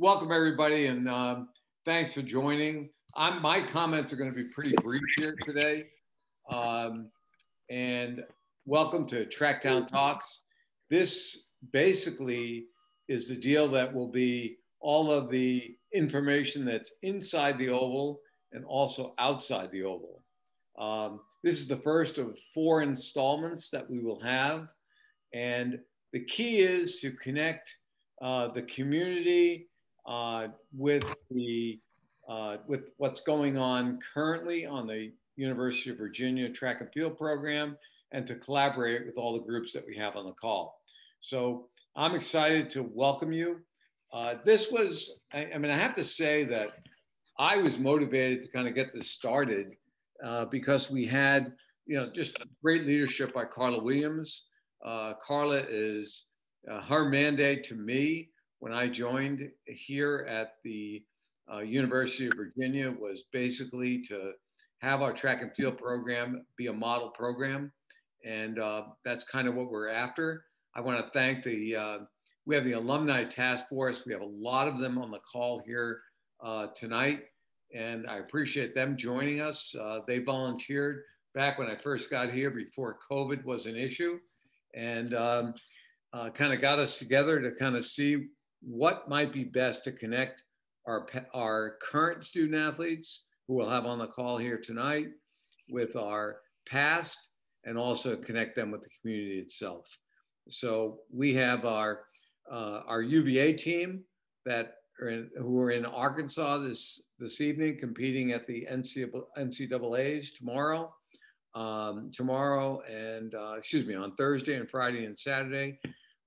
welcome everybody, and thanks for joining. My comments are going to be pretty brief here today. And welcome to Tracktown Talks. This basically is the deal that will be all of the information that's inside the oval and also outside the oval. This is the first of 4 installments that we will have. And the key is to connect the community with what's going on currently on the University of Virginia track and field program, and to collaborate with all the groups that we have on the call. So I'm excited to welcome you. This was, I have to say that I was motivated to kind of get this started because we had, just great leadership by Carla Williams. Carla is her mandate to me when I joined here at the University of Virginia was basically to have our track and field program be a model program. And that's kind of what we're after. I want to thank we have the Alumni Task Force. We have a lot of them on the call here tonight. And I appreciate them joining us. They volunteered back when I first got here before COVID was an issue, and kind of got us together to kind of see what might be best to connect our current student athletes who we'll have on the call here tonight with our past, and also connect them with the community itself. So we have our UVA team who are in Arkansas this evening, competing at the NCAA's tomorrow. On Thursday and Friday and Saturday.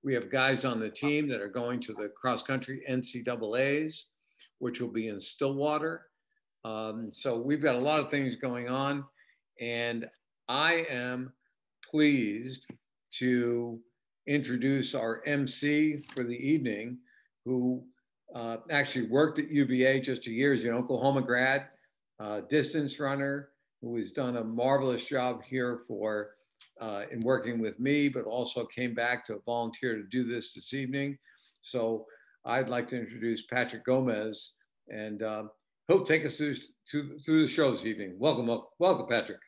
We have guys on the team that are going to the cross-country NCAA's, which will be in Stillwater. So we've got a lot of things going on, and I am pleased to introduce our MC for the evening, who actually worked at UVA just a year. He's an Oklahoma grad, distance runner, who has done a marvelous job here in working with me, but also came back to volunteer to do this evening. So I'd like to introduce Patrick Gomez, and he'll take us through the show this evening. Welcome, Patrick.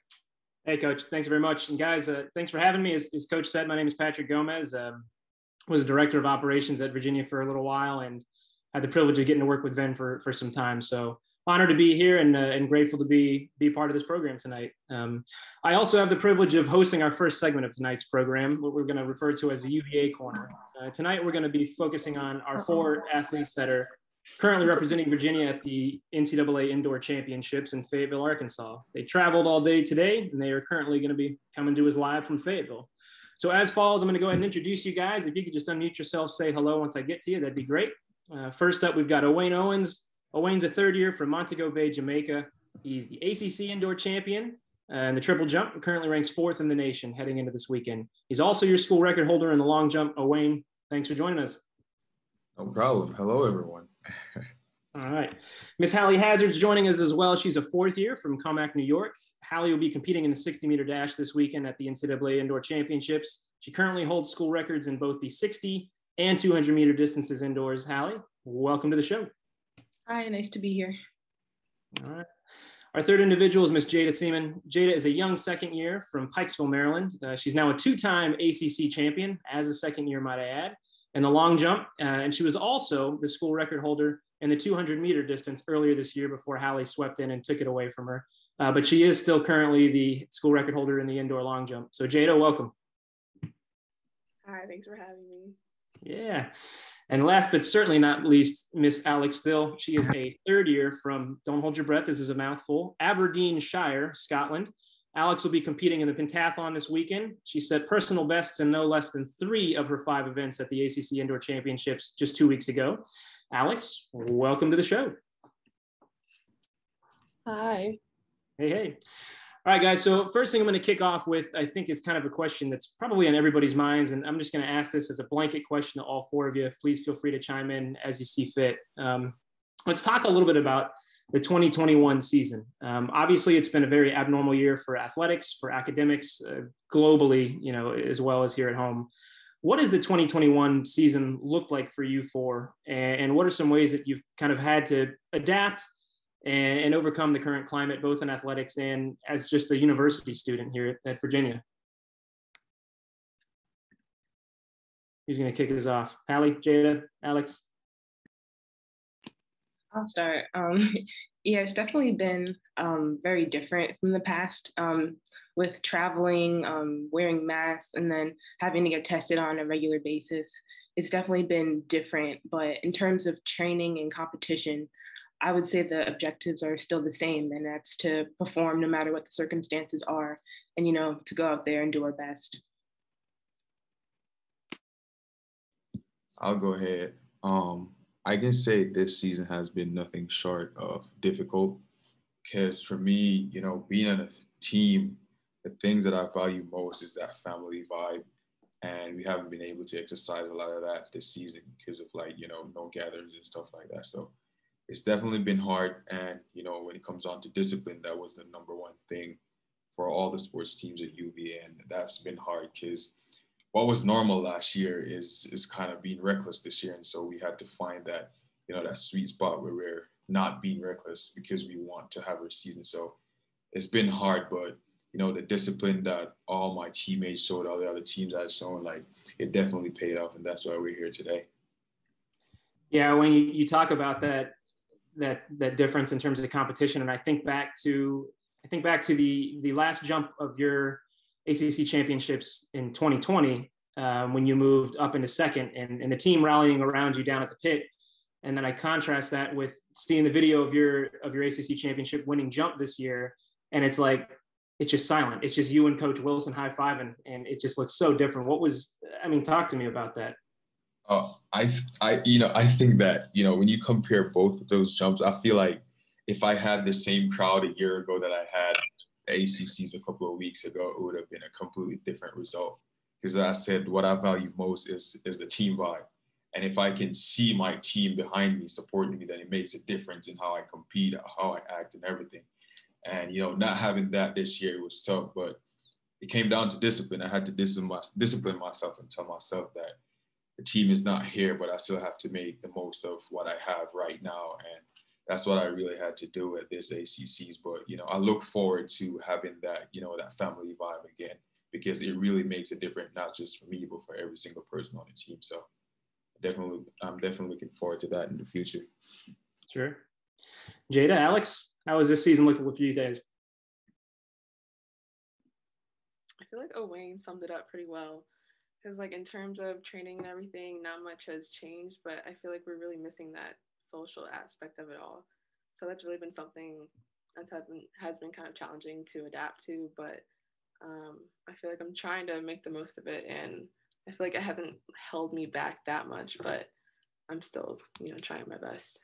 Hey, Coach. Thanks very much. And guys, thanks for having me. As Coach said, my name is Patrick Gomez. Was a director of operations at Virginia for a little while, and had the privilege of getting to work with Ven for some time. So honored to be here, and grateful to be part of this program tonight. I also have the privilege of hosting our first segment of tonight's program, what we're going to refer to as the UVA Corner. Tonight, we're going to be focusing on our 4 athletes that are currently representing Virginia at the NCAA Indoor Championships in Fayetteville, Arkansas. They traveled all day today, and they are currently going to be coming to us live from Fayetteville. So as follows, I'm going to go ahead and introduce you guys. If you could just unmute yourself, say hello once I get to you, that'd be great. First up, we've got Owens. Owen's a third year from Montego Bay, Jamaica. He's the ACC Indoor Champion and the triple jump, currently ranks 4th in the nation heading into this weekend. He's also your school record holder in the long jump. Owen, thanks for joining us. No problem. Hello, everyone. All right. Miss Hallie Hazard's joining us as well. She's a 4th year from Comac, New York. Hallie will be competing in the 60-meter dash this weekend at the NCAA Indoor Championships. She currently holds school records in both the 60 and 200-meter distances indoors. Hallie, welcome to the show. Hi, nice to be here. All right. Our third individual is Miss Jada Seaman. Jada is a young 2nd year from Pikesville, Maryland. She's now a 2-time ACC champion as a 2nd year, might I add, in the long jump. And she was also the school record holder in the 200-meter distance earlier this year before Hallie swept in and took it away from her. But she is still currently the school record holder in the indoor long jump. So Jada, welcome. Hi, thanks for having me. Yeah. And last but certainly not least, Miss Alex Still. She is a 3rd year from, don't hold your breath, this is a mouthful, Aberdeenshire, Scotland. Alex will be competing in the pentathlon this weekend. She set personal bests in no less than 3 of her 5 events at the ACC Indoor Championships just 2 weeks ago. Alex, welcome to the show. Hi. Hey. All right, guys. So first thing I'm going to kick off with, I think, is kind of a question that's probably on everybody's minds. And I'm just going to ask this as a blanket question to all 4 of you. Please feel free to chime in as you see fit. Let's talk a little bit about the 2021 season. Obviously, it's been a very abnormal year for athletics, for academics, globally, as well as here at home. what does the 2021 season look like for you four? And what are some ways that you've kind of had to adapt and overcome the current climate, both in athletics and as just a university student here at Virginia? Who's going to kick us off? Hallie, Jada, Alex? I'll start. Yeah, it's definitely been very different from the past with traveling, wearing masks, and then having to get tested on a regular basis. It's definitely been different, but in terms of training and competition, I would say the objectives are still the same, and that's to perform no matter what the circumstances are, and, you know, to go out there and do our best. I'll go ahead. I can say this season has been nothing short of difficult because for me, you know, being on a team, the things that I value most is that family vibe. And we haven't been able to exercise a lot of that this season because of, like, you know, no gatherings and stuff like that. So it's definitely been hard. And, you know, when it comes on to discipline, that was the number one thing for all the sports teams at UVA. And that's been hard because what was normal last year is kind of being reckless this year. And so we had to find that, you know, that sweet spot where we're not being reckless because we want to have our season. So it's been hard, but, you know, the discipline that all my teammates showed, all the other teams I've shown, like, it definitely paid off. And that's why we're here today. Yeah, when you talk about that difference in terms of competition, and I think back to the last jump of your ACC championships in 2020, when you moved up into second and the team rallying around you down at the pit. And then I contrast that with seeing the video of your ACC championship winning jump this year. And it's like, it's just silent. It's just you and Coach Wilson high-fiving, and it just looks so different. Talk to me about that. I think that, you know, when you compare both of those jumps, I feel like if I had the same crowd a year ago that I had the ACCs a couple of weeks ago, it would have been a completely different result. Because as I said, what I value most is the team vibe. And if I can see my team behind me supporting me, then it makes a difference in how I compete, how I act, and everything. And, you know, not having that this year was tough, but it came down to discipline. I had to discipline myself and tell myself that the team is not here, but I still have to make the most of what I have right now. And that's what I really had to do at this ACCs. But, you know, I look forward to having that, you know, that family vibe again, because it really makes a difference, not just for me, but for every single person on the team. So I'm definitely looking forward to that in the future. Sure. Jada, Alex, how is this season looking for you guys? I feel like Owens summed it up pretty well, because, like, in terms of training and everything, not much has changed, but I feel like we're really missing that social aspect of it all. So that's really been something that has been kind of challenging to adapt to, but I feel like I'm trying to make the most of it, and I feel like it hasn't held me back that much, but I'm still, you know, trying my best.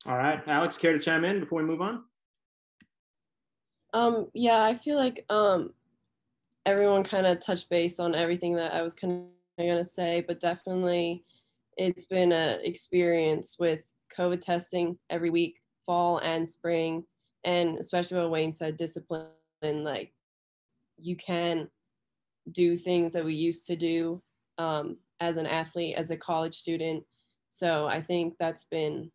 All right, Alex, care to chime in before we move on? Yeah, I feel like everyone kind of touched base on everything that I was kind of going to say, but definitely it's been an experience with COVID testing every week, fall and spring, and especially what Wayne said, discipline. Like, you can do things that we used to do as an athlete, as a college student. So I think that's been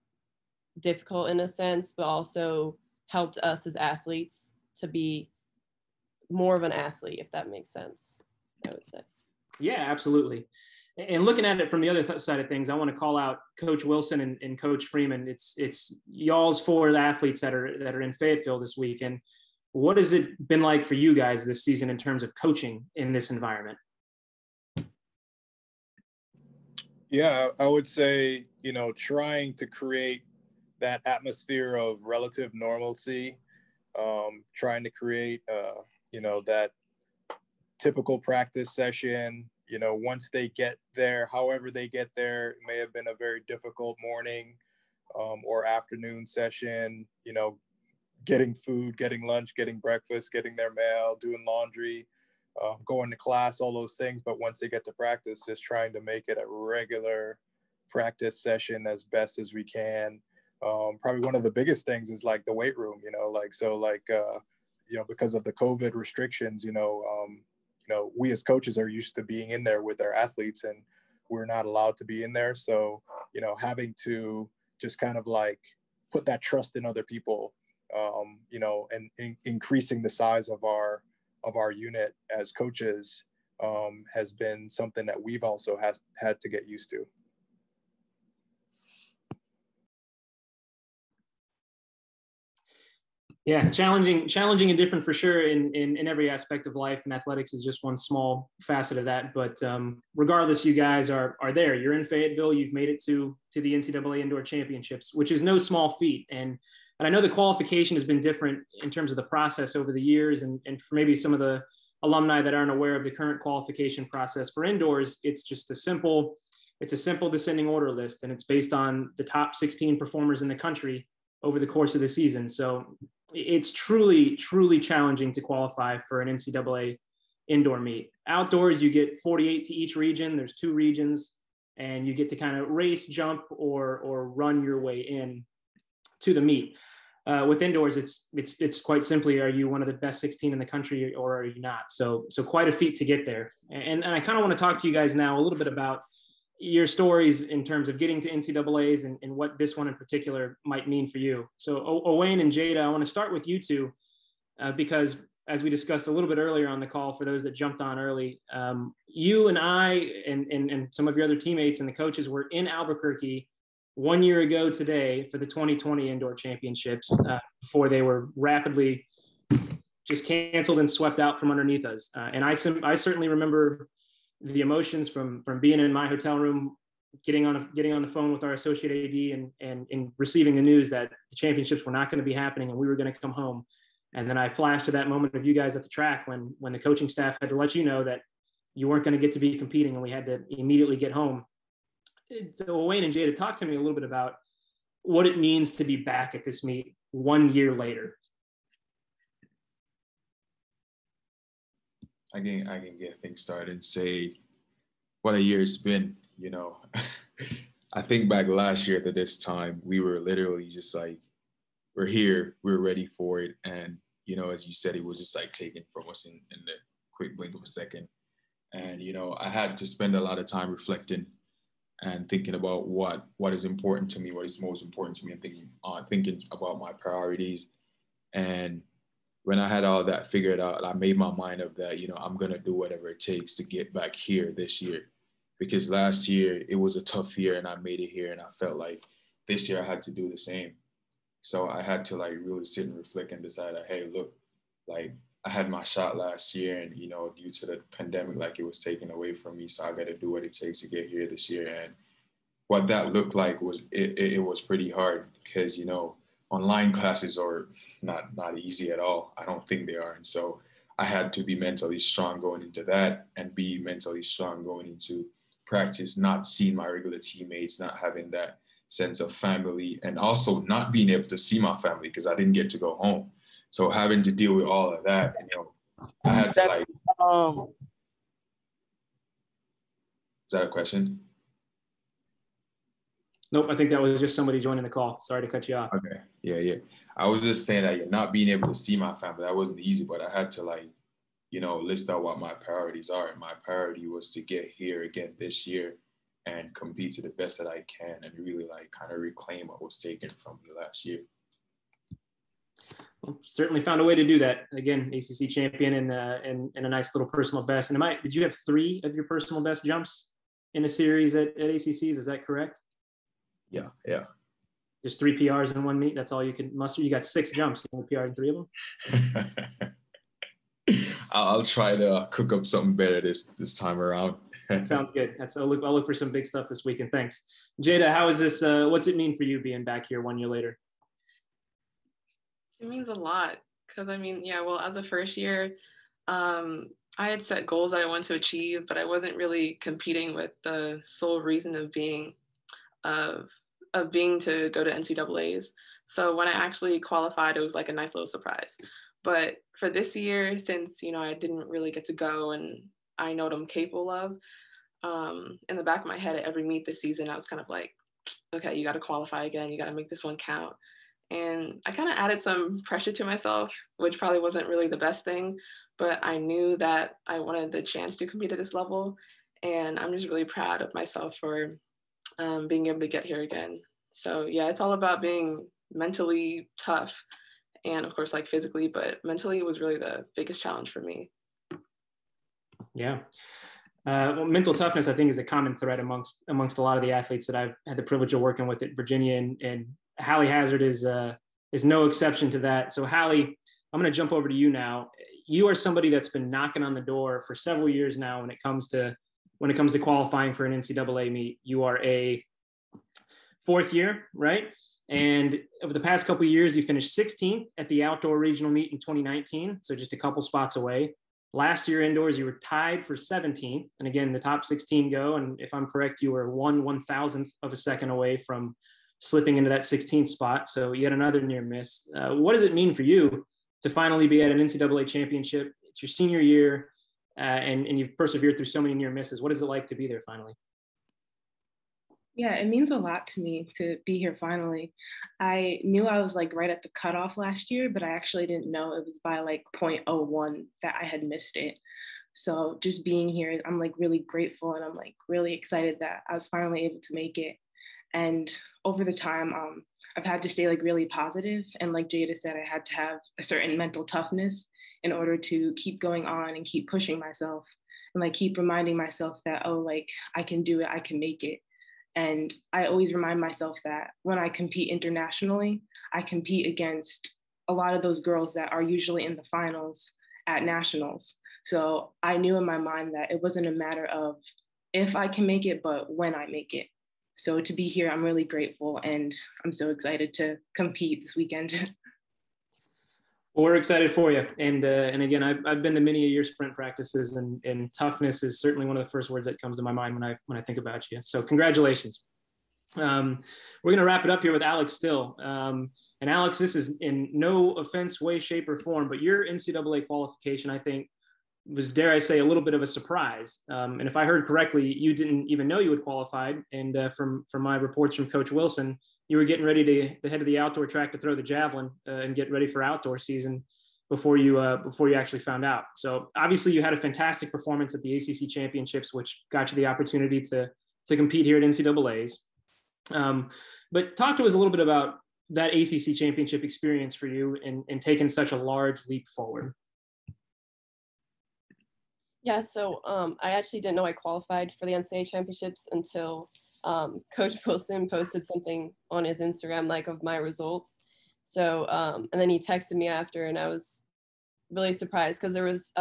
difficult in a sense, but also helped us as athletes to be more of an athlete, if that makes sense, I would say. Yeah, absolutely. And looking at it from the other side of things, I want to call out Coach Wilson and Coach Freeman. It's y'all's four athletes that are in Fayetteville this week. And what has it been like for you guys this season in terms of coaching in this environment? Yeah, I would say, you know, trying to create that atmosphere of relative normalcy, trying to create, you know, that typical practice session. You know, once they get there, however they get there, it may have been a very difficult morning or afternoon session, you know, getting food, getting lunch, getting breakfast, getting their mail, doing laundry, going to class, all those things. But once they get to practice, just trying to make it a regular practice session as best as we can. Probably one of the biggest things is like the weight room, because of the COVID restrictions, we as coaches are used to being in there with our athletes, and we're not allowed to be in there. So, having to just kind of like put that trust in other people, and increasing the size of our unit as coaches has been something that we've also had to get used to. Yeah, challenging and different for sure in every aspect of life, and athletics is just one small facet of that. But regardless, you guys are there. You're in Fayetteville. You've made it to the NCAA Indoor Championships, which is no small feat. And I know the qualification has been different in terms of the process over the years, and for maybe some of the alumni that aren't aware of the current qualification process for indoors, it's a simple descending order list, and it's based on the top 16 performers in the country over the course of the season. So it's truly, truly challenging to qualify for an NCAA indoor meet. Outdoors, you get 48 to each region. There's 2 regions, and you get to kind of race, jump, or run your way in to the meet. With indoors, it's quite simply, are you one of the best 16 in the country or are you not? So quite a feat to get there. And I kind of want to talk to you guys now a little bit about your stories in terms of getting to NCAAs and what this one in particular might mean for you. So Owens and Jada, I want to start with you two because as we discussed a little bit earlier on the call, for those that jumped on early, you and I and some of your other teammates and the coaches were in Albuquerque 1 year ago today for the 2020 Indoor Championships before they were rapidly just canceled and swept out from underneath us. And I certainly remember the emotions from being in my hotel room, getting on the phone with our associate AD and receiving the news that the championships were not going to be happening and we were going to come home. And then I flashed to that moment of you guys at the track when the coaching staff had to let you know that you weren't going to get to be competing and we had to immediately get home. So Wayne and Jada, talk to me a little bit about what it means to be back at this meet 1 year later. I can get things started and say what a year it's been, I think back last year at this time, we were literally just like, we're here, we're ready for it. And, as you said, it was just like taken from us in the quick blink of a second. And, I had to spend a lot of time reflecting and thinking about what is important to me, what is most important to me, and thinking about my priorities. And when I had all that figured out, I made my mind up that, I'm going to do whatever it takes to get back here this year. Because last year, it was a tough year and I made it here and I felt like this year I had to do the same. So I had to really sit and reflect and decide that, hey, look, I had my shot last year and, due to the pandemic, it was taken away from me. So I got to do what it takes to get here this year. And what that looked like was, it was pretty hard because, online classes are not easy at all. I don't think they are. And so I had to be mentally strong going into that and be mentally strong going into practice, not seeing my regular teammates, not having that sense of family, and also not being able to see my family because I didn't get to go home. So having to deal with all of that, I had to Is that a question? Nope, I think that was just somebody joining the call. Sorry to cut you off. Okay, yeah. I was just saying that not being able to see my family, that wasn't easy, but I had to list out what my priorities are. And my priority was to get here again this year and compete to the best that I can and really kind of reclaim what was taken from me last year. Well, certainly found a way to do that. Again, ACC champion and a nice little personal best. And did you have 3 of your personal best jumps in a series at ACCs? Is that correct? Yeah. Just 3 PRs in one meet. That's all you can muster. You got 6 jumps. You want a PR in 3 of them? I'll try to cook up something better this time around. Sounds good. I'll look for some big stuff this weekend. Thanks, Jada. How is this? What's it mean for you being back here 1 year later? It means a lot because as a first year, I had set goals that I wanted to achieve, but I wasn't really competing with the sole reason of being to go to NCAAs. So when I actually qualified, it was like a nice little surprise. But for this year, since, I didn't really get to go and I know what I'm capable of, in the back of my head at every meet this season, I was kind of okay, you got to qualify again. You got to make this one count. And I kind of added some pressure to myself, which probably wasn't really the best thing, but I knew that I wanted the chance to compete at this level. And I'm just really proud of myself for being able to get here again. So yeah, it's all about being mentally tough and of course like physically, but mentally was really the biggest challenge for me. Yeah. Well, mental toughness, I think, is a common thread amongst a lot of the athletes that I've had the privilege of working with at Virginia, and Hallie Hazard is no exception to that. So Hallie, I'm going to jump over to you now. You are somebody that's been knocking on the door for several years now when it comes to qualifying for an NCAA meet. You are a fourth year, right? And over the past couple of years, you finished 16th at the outdoor regional meet in 2019, so just a couple spots away. Last year indoors, you were tied for 17th. And again, the top 16 go. And if I'm correct, you were 1/1000th of a second away from slipping into that 16th spot. So yet another near miss. What does it mean for you to finally be at an NCAA championship? It's your senior year, and you've persevered through so many near misses. What is it like to be there finally? Yeah, it means a lot to me to be here finally. I knew I was like right at the cutoff last year, but I actually didn't know it was by like 0.01 that I had missed it. So just being here, I'm like really grateful, and I'm like really excited that I was finally able to make it. And over the time, I've had to stay like really positive. And like Jada said, I had to have a certain mental toughness in order to keep going on and keep pushing myself and like keep reminding myself that, oh, like I can do it, I can make it. And I always remind myself that when I compete internationally, I compete against a lot of those girls that are usually in the finals at nationals. So I knew in my mind that it wasn't a matter of if I can make it, but when I make it. So to be here, I'm really grateful, and I'm so excited to compete this weekend. Well, we're excited for you. And again, I've been to many of your sprint practices, and toughness is certainly one of the first words that comes to my mind when I think about you. So congratulations. We're going to wrap it up here with Alex Still. And Alex, this is in no offense, way, shape, or form, but your NCAA qualification, I think, was, dare I say, a little bit of a surprise. And if I heard correctly, you didn't even know you had qualified. And from my reports from Coach Wilson, you were getting ready to head to the outdoor track to throw the javelin and get ready for outdoor season before you actually found out. So obviously you had a fantastic performance at the ACC Championships, which got you the opportunity to compete here at NCAA's. But talk to us a little bit about that ACC Championship experience for you and taking such a large leap forward. Yeah, so I actually didn't know I qualified for the NCAA Championships until Coach Wilson posted something on his Instagram, like, of my results. So, and then he texted me after, and I was really surprised because there was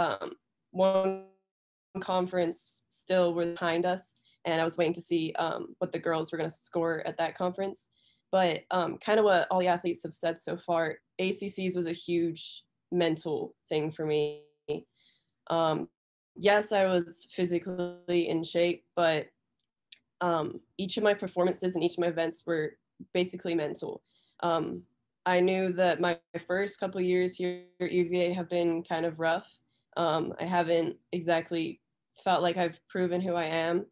one conference still behind us, and I was waiting to see what the girls were going to score at that conference. But kind of what all the athletes have said so far, ACCs was a huge mental thing for me. Yes, I was physically in shape, but each of my performances and each of my events were basically mental. I knew that my first couple of years here at UVA have been kind of rough. I haven't exactly felt like I've proven who I am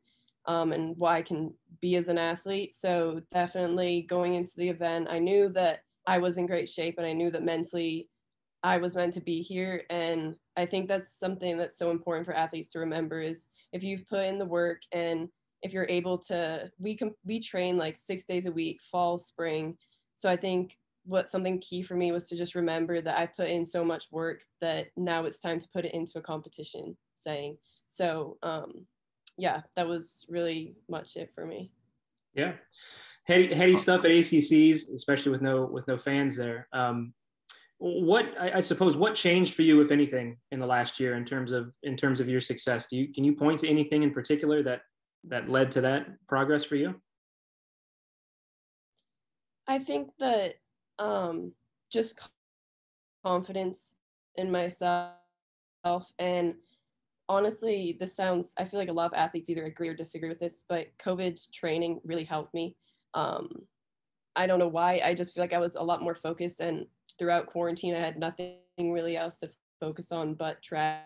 and what I can be as an athlete. So definitely going into the event, I knew that I was in great shape, and I knew that mentally I was meant to be here. And I think that's something that's so important for athletes to remember is if you've put in the work and if you're able to, we train like 6 days a week, fall, spring. So I think something key for me was to just remember that I put in so much work that now it's time to put it into a competition setting. So yeah, that was really much it for me. Yeah. Heady stuff at ACCs, especially with no fans there. I suppose what changed for you, if anything, in the last year in terms of your success? Can you point to anything in particular that led to that progress for you? I think that just confidence in myself, and honestly, I feel like a lot of athletes either agree or disagree with this, but COVID's training really helped me. I don't know why. I just feel like I was a lot more focused, and throughout quarantine, I had nothing really else to focus on but track.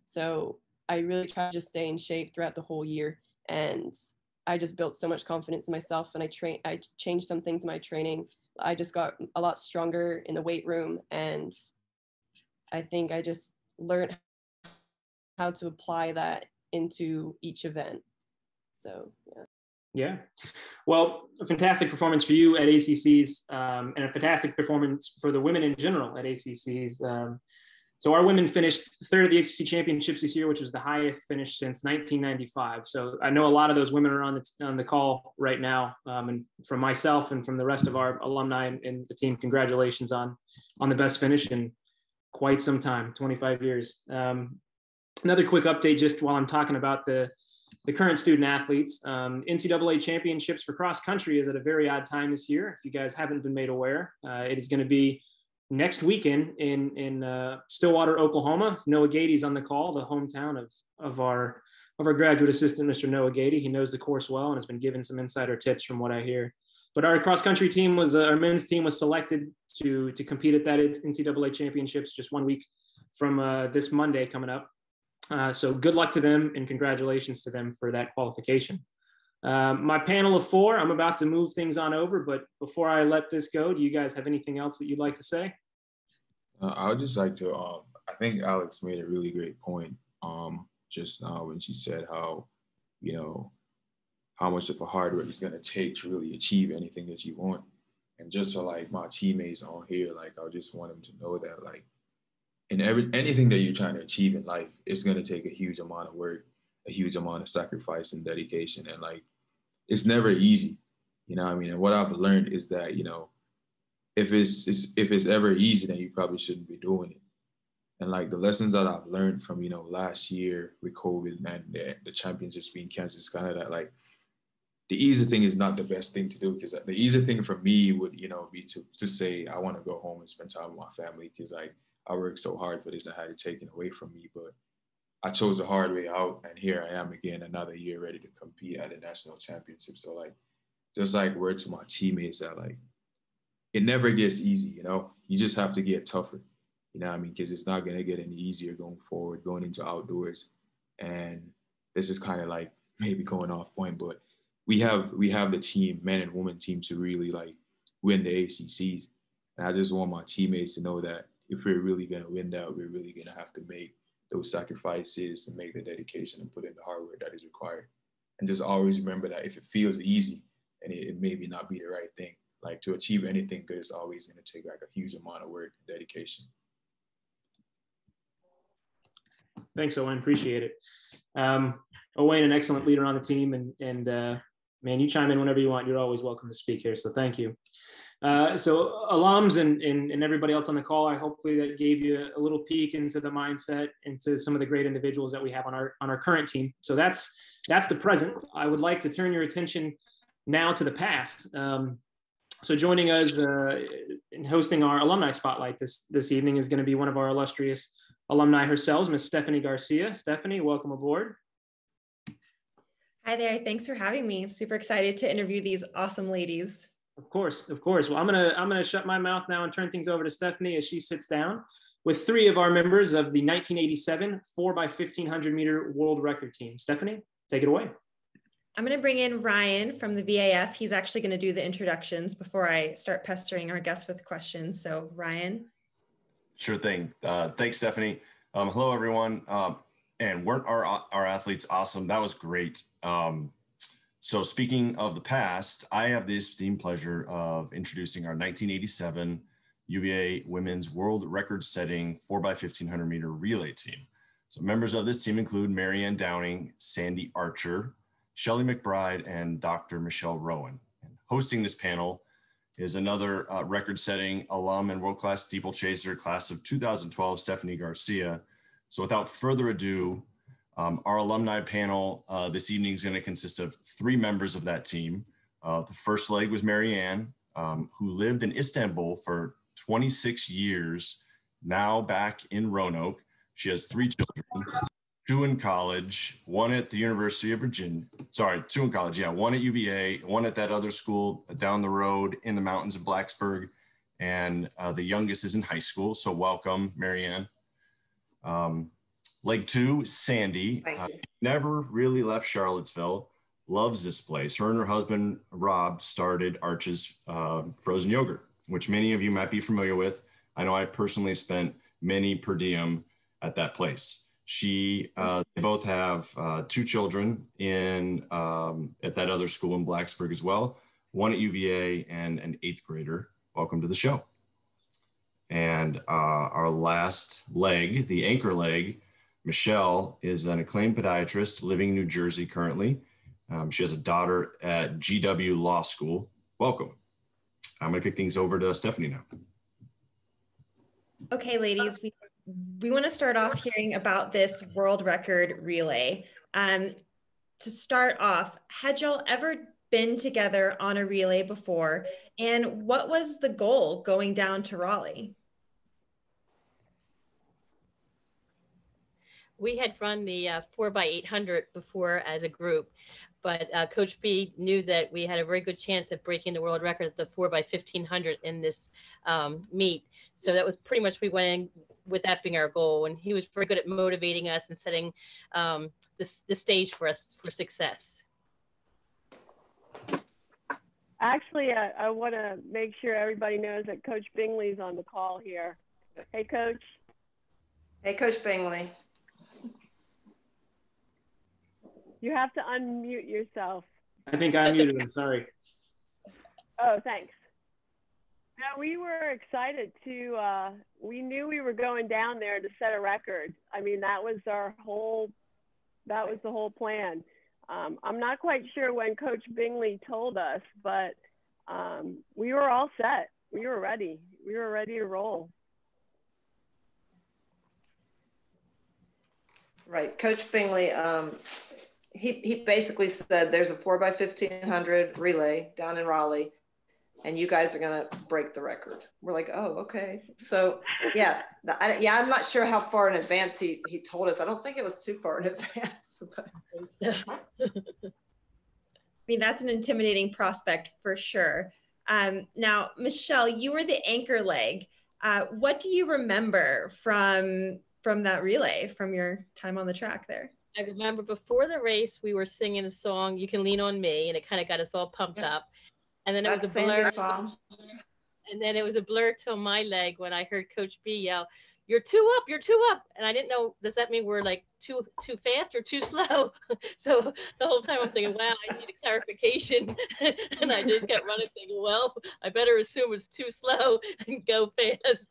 So I really tried to just stay in shape throughout the whole year. And I just built so much confidence in myself, and I changed some things in my training. I just got a lot stronger in the weight room, and I think I just learned how to apply that into each event. So, yeah. Yeah. Well, a fantastic performance for you at ACCs, and a fantastic performance for the women in general at ACCs. So our women finished third at the ACC Championships this year, which was the highest finish since 1995. So I know a lot of those women are on the call right now. And from myself and from the rest of our alumni and the team, congratulations on the best finish in quite some time, 25 years. Another quick update, just while I'm talking about the current student athletes. NCAA Championships for cross country is at a very odd time this year. If you guys haven't been made aware, it is going to be next weekend in Stillwater, Oklahoma. Noah Gady's on the call, the hometown of our graduate assistant, Mr. Noah Gady. He knows the course well and has been given some insider tips from what I hear. But our cross country team our men's team was selected to compete at that NCAA Championships just 1 week from this Monday coming up. So good luck to them and congratulations to them for that qualification. My panel of four, I'm about to move things on over, but before I let this go, do you guys have anything else that you'd like to say? I would just like to, I think Alex made a really great point just now when she said how, how much of a hard work it's going to take to really achieve anything that you want. And just for like my teammates on here, like I just want them to know that like in anything that you're trying to achieve in life, it's going to take a huge amount of work, a huge amount of sacrifice and dedication. And like, it's never easy, you know what I mean? And what I've learned is that, if it's ever easy, then you probably shouldn't be doing it. And like the lessons that I've learned from, last year with COVID and the championships being canceled, it's kind of that like, the easy thing is not the best thing to do, because the easy thing for me would, be to say, I want to go home and spend time with my family, because like I worked so hard for this and had it taken away from me. But I chose the hard way out, and here I am again, another year ready to compete at the national championship. So like, just like word to my teammates that like, it never gets easy, you just have to get tougher, you know what I mean? Because it's not going to get any easier going forward, going into outdoors. And this is kind of like maybe going off point, but we have the team, men and women team, to really like win the ACCs. And I just want my teammates to know that if we're really going to win that, we're really going to have to make those sacrifices and make the dedication and put in the hard work that is required. And just always remember that if it feels easy, and it maybe not be the right thing, like to achieve anything good is always going to take like a huge amount of work and dedication. Thanks, Owen. Appreciate it. Owen, an excellent leader on the team, and man, you chime in whenever you want. You're always welcome to speak here. So thank you. So alums and everybody else on the call, I hopefully that gave you a little peek into the mindset, into some of the great individuals that we have on our current team. So that's the present. I would like to turn your attention now to the past. So joining us in hosting our alumni spotlight this evening is going to be one of our illustrious alumni herself, Miss Stephanie Garcia. Stephanie, welcome aboard. Hi there. Thanks for having me. I'm super excited to interview these awesome ladies. Of course. Well, I'm gonna shut my mouth now and turn things over to Stephanie as she sits down with three of our members of the 1987 4x1500 meter world record team. Stephanie, take it away. I'm going to bring in Ryan from the VAF. He's actually going to do the introductions before I start pestering our guests with questions. So Ryan. Sure thing. Thanks, Stephanie. Hello, everyone. And weren't our athletes awesome? That was great. So speaking of the past, I have the esteemed pleasure of introducing our 1987 UVA women's world record-setting 4x1500 meter relay team. So members of this team include Marianne Downing, Sandy Archer, Shelley McBride, and Dr. Michelle Rowan. And hosting this panel is another record-setting alum and world-class steeplechaser, class of 2012, Stephanie Garcia. So without further ado, our alumni panel this evening is going to consist of three members of that team. The first leg was Marianne, who lived in Istanbul for 26 years, now back in Roanoke. She has three children, two in college, one at the University of Virginia. Sorry, two in college, yeah. One at UVA, one at that other school down the road in the mountains of Blacksburg. And the youngest is in high school. So welcome, Marianne. Leg two, Sandy. Never really left Charlottesville, loves this place. Her and her husband, Rob, started Arch's frozen yogurt, which many of you might be familiar with. I know I personally spent many per diem at that place. They both have 2 children at that other school in Blacksburg as well, one at UVA and an 8th grader. Welcome to the show. And our last leg, the anchor leg, Michelle is an acclaimed podiatrist living in New Jersey currently. She has a daughter at GW Law School. Welcome. I'm going to kick things over to Stephanie now. Okay, ladies, we want to start off hearing about this world record relay. To start off, had y'all ever been together on a relay before? And what was the goal going down to Raleigh? We had run the 4x800 before as a group, but Coach B knew that we had a very good chance of breaking the world record at the 4x1500 in this meet. So that was pretty much, we went in with that being our goal. And he was very good at motivating us and setting the stage for us for success. Actually, I want to make sure everybody knows that Coach Bingley's on the call here. Hey, Coach. Hey, Coach Bingley. You have to unmute yourself. I think I muted him, sorry. Oh, thanks. Now, we were excited to, we knew we were going down there to set a record. I mean, that was the whole plan. I'm not quite sure when Coach Bingley told us, but we were all set. We were ready. We were ready to roll. Right, Coach Bingley, he basically said there's a 4x1500 relay down in Raleigh, and you guys are gonna break the record. We're like, oh, okay. So yeah, I'm not sure how far in advance he told us. I don't think it was too far in advance. I mean, that's an intimidating prospect for sure. Now, Michelle, you were the anchor leg. What do you remember from that relay, from your time on the track there? I remember before the race, we were singing a song, You Can Lean on Me, and it kind of got us all pumped up. And then it was a blur. And then it was a blur till my leg when I heard Coach B yell, "You're 2 up, you're 2 up." And I didn't know, does that mean we're like too fast or too slow? So the whole time I'm thinking, wow, I need a clarification. And I just kept running thinking, well, I better assume it's too slow and go fast.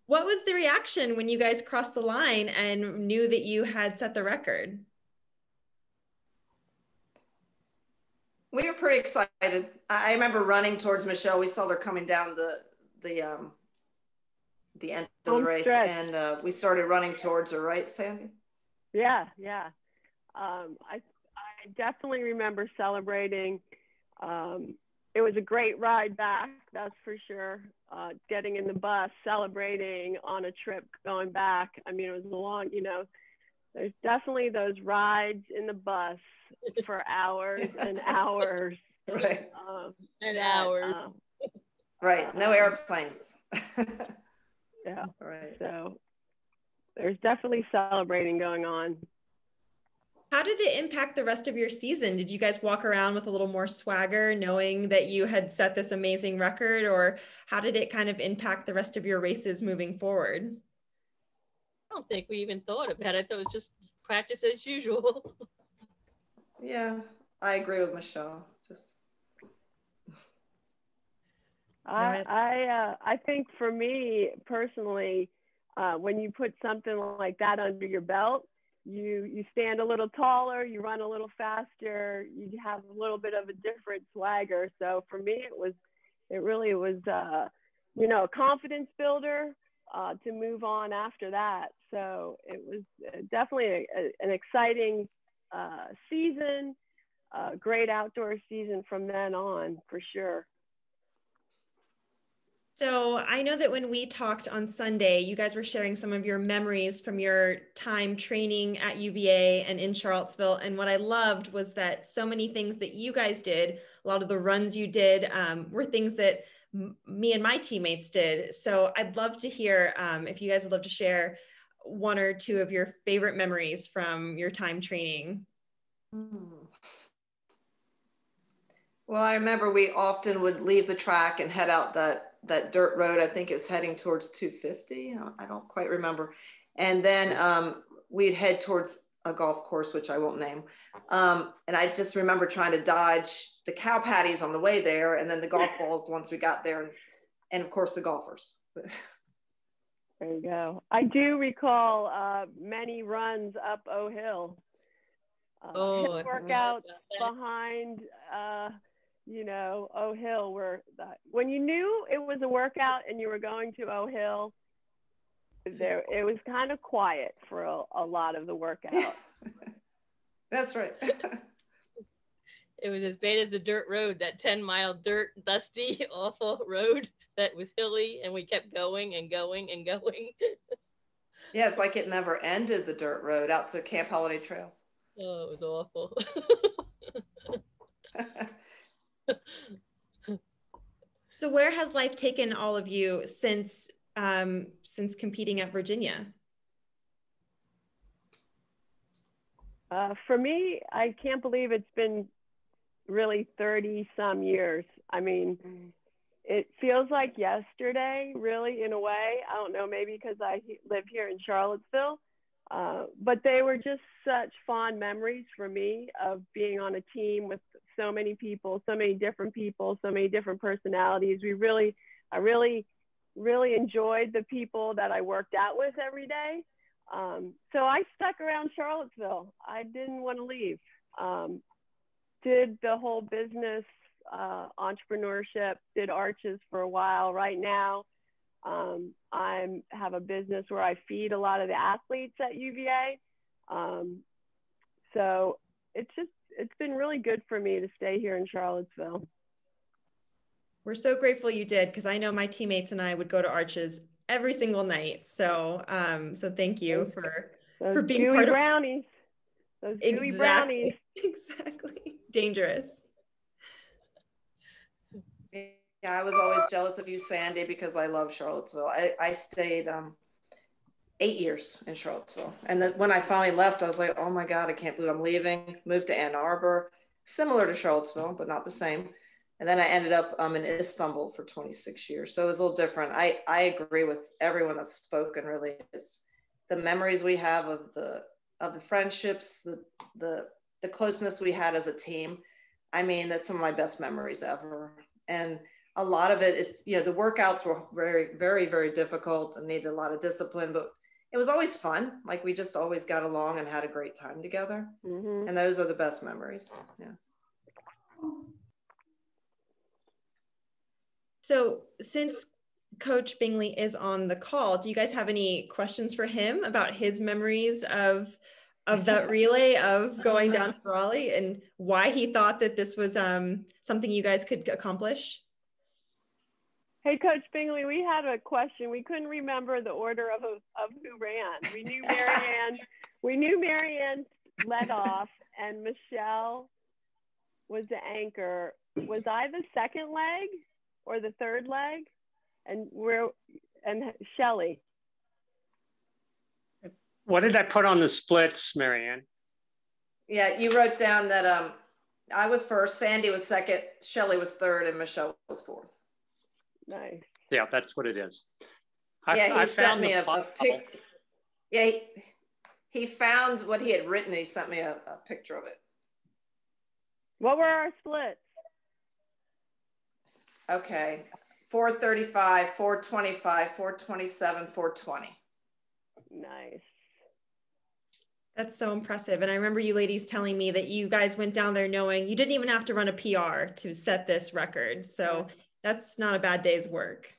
What was the reaction when you guys crossed the line and knew that you had set the record? We were pretty excited. I remember running towards Michelle. We saw her coming down the end of the race, and we started running towards her, right, Sandy? Yeah. I definitely remember celebrating. It was a great ride back, that's for sure. Getting in the bus, celebrating on a trip going back. I mean, it was a long, there's definitely those rides in the bus for hours and hours. Right. And hours. Right. No airplanes. Yeah. Right. So there's definitely celebrating going on. How did it impact the rest of your season? Did you guys walk around with a little more swagger knowing that you had set this amazing record, or how did it kind of impact the rest of your races moving forward? I don't think we even thought about it. It was just practice as usual. Yeah, I agree with Michelle. I think for me personally, when you put something like that under your belt, you stand a little taller, you run a little faster, you have a little bit of a different swagger. So for me, it really was a confidence builder to move on after that. So it was definitely an exciting season, great outdoor season from then on, for sure. So I know that when we talked on Sunday, you guys were sharing some of your memories from your time training at UVA and in Charlottesville. And what I loved was that so many things that you guys did, a lot of the runs you did were things that me and my teammates did. So I'd love to hear if you guys would love to share one or two of your favorite memories from your time training. Well, I remember we often would leave the track and head out that dirt road. I think it was heading towards 250. I don't quite remember. And then we'd head towards a golf course, which I won't name. And I just remember trying to dodge the cow patties on the way there, and then the golf balls once we got there, and of course the golfers. There you go. I do recall many runs up O Hill. Workouts behind, you know, O Hill, where when you knew it was a workout and you were going to O Hill, it was kind of quiet for a lot of the workout. That's right. It was as bad as the dirt road, that 10-mile dirt, dusty, awful road that was hilly, and we kept going and going and going. Yeah, it's like it never ended, the dirt road out to Camp Holiday Trails. Oh, it was awful. So where has life taken all of you since competing at Virginia? For me, I can't believe it's been really 30 some years. I mean, it feels like yesterday, really, in a way. I don't know, maybe because I live here in Charlottesville, but they were just such fond memories for me of being on a team with so many people, so many different personalities. I really enjoyed the people that I worked out with every day. So I stuck around Charlottesville. I didn't want to leave. Did the whole business, entrepreneurship, did arches for a while. Right now, I have a business where I feed a lot of the athletes at UVA. So it's been really good for me to stay here in Charlottesville. We're so grateful you did, because I know my teammates and I would go to arches every single night. So so thank you for being part of brownies. Those gooey brownies. Exactly. Dangerous. Yeah, I was always jealous of you, Sandy, because I love Charlottesville. I stayed 8 years in Charlottesville. And then when I finally left, I was like, oh my God, I can't believe I'm leaving. Moved to Ann Arbor, similar to Charlottesville, but not the same. And then I ended up in Istanbul for 26 years. So it was a little different. I agree with everyone that's spoken, really. It's the memories we have of the friendships, the closeness we had as a team. I mean, that's some of my best memories ever. And a lot of it is, you know, the workouts were very, very, very difficult and needed a lot of discipline, but it was always fun. Like, we just always got along and had a great time together. Mm-hmm. And those are the best memories. Yeah. So since Coach Bingley is on the call, do you guys have any questions for him about his memories of that relay, of going down to Raleigh, and why he thought that this was something you guys could accomplish? Hey, Coach Bingley, we had a question. We couldn't remember the order of who ran. We knew Marianne led off, and Michelle was the anchor. Was I the second leg or the third leg? And Shelly. What did I put on the splits, Marianne? Yeah, you wrote down that I was first, Sandy was second, Shelly was third, and Michelle was fourth. Nice. Yeah, that's what it is. I sent me a pic. Yeah, he found what he had written. He sent me a picture of it. What were our splits? Okay, 435, 425, 427, 420. Nice. That's so impressive. And I remember you ladies telling me that you guys went down there knowing you didn't even have to run a PR to set this record. So that's not a bad day's work.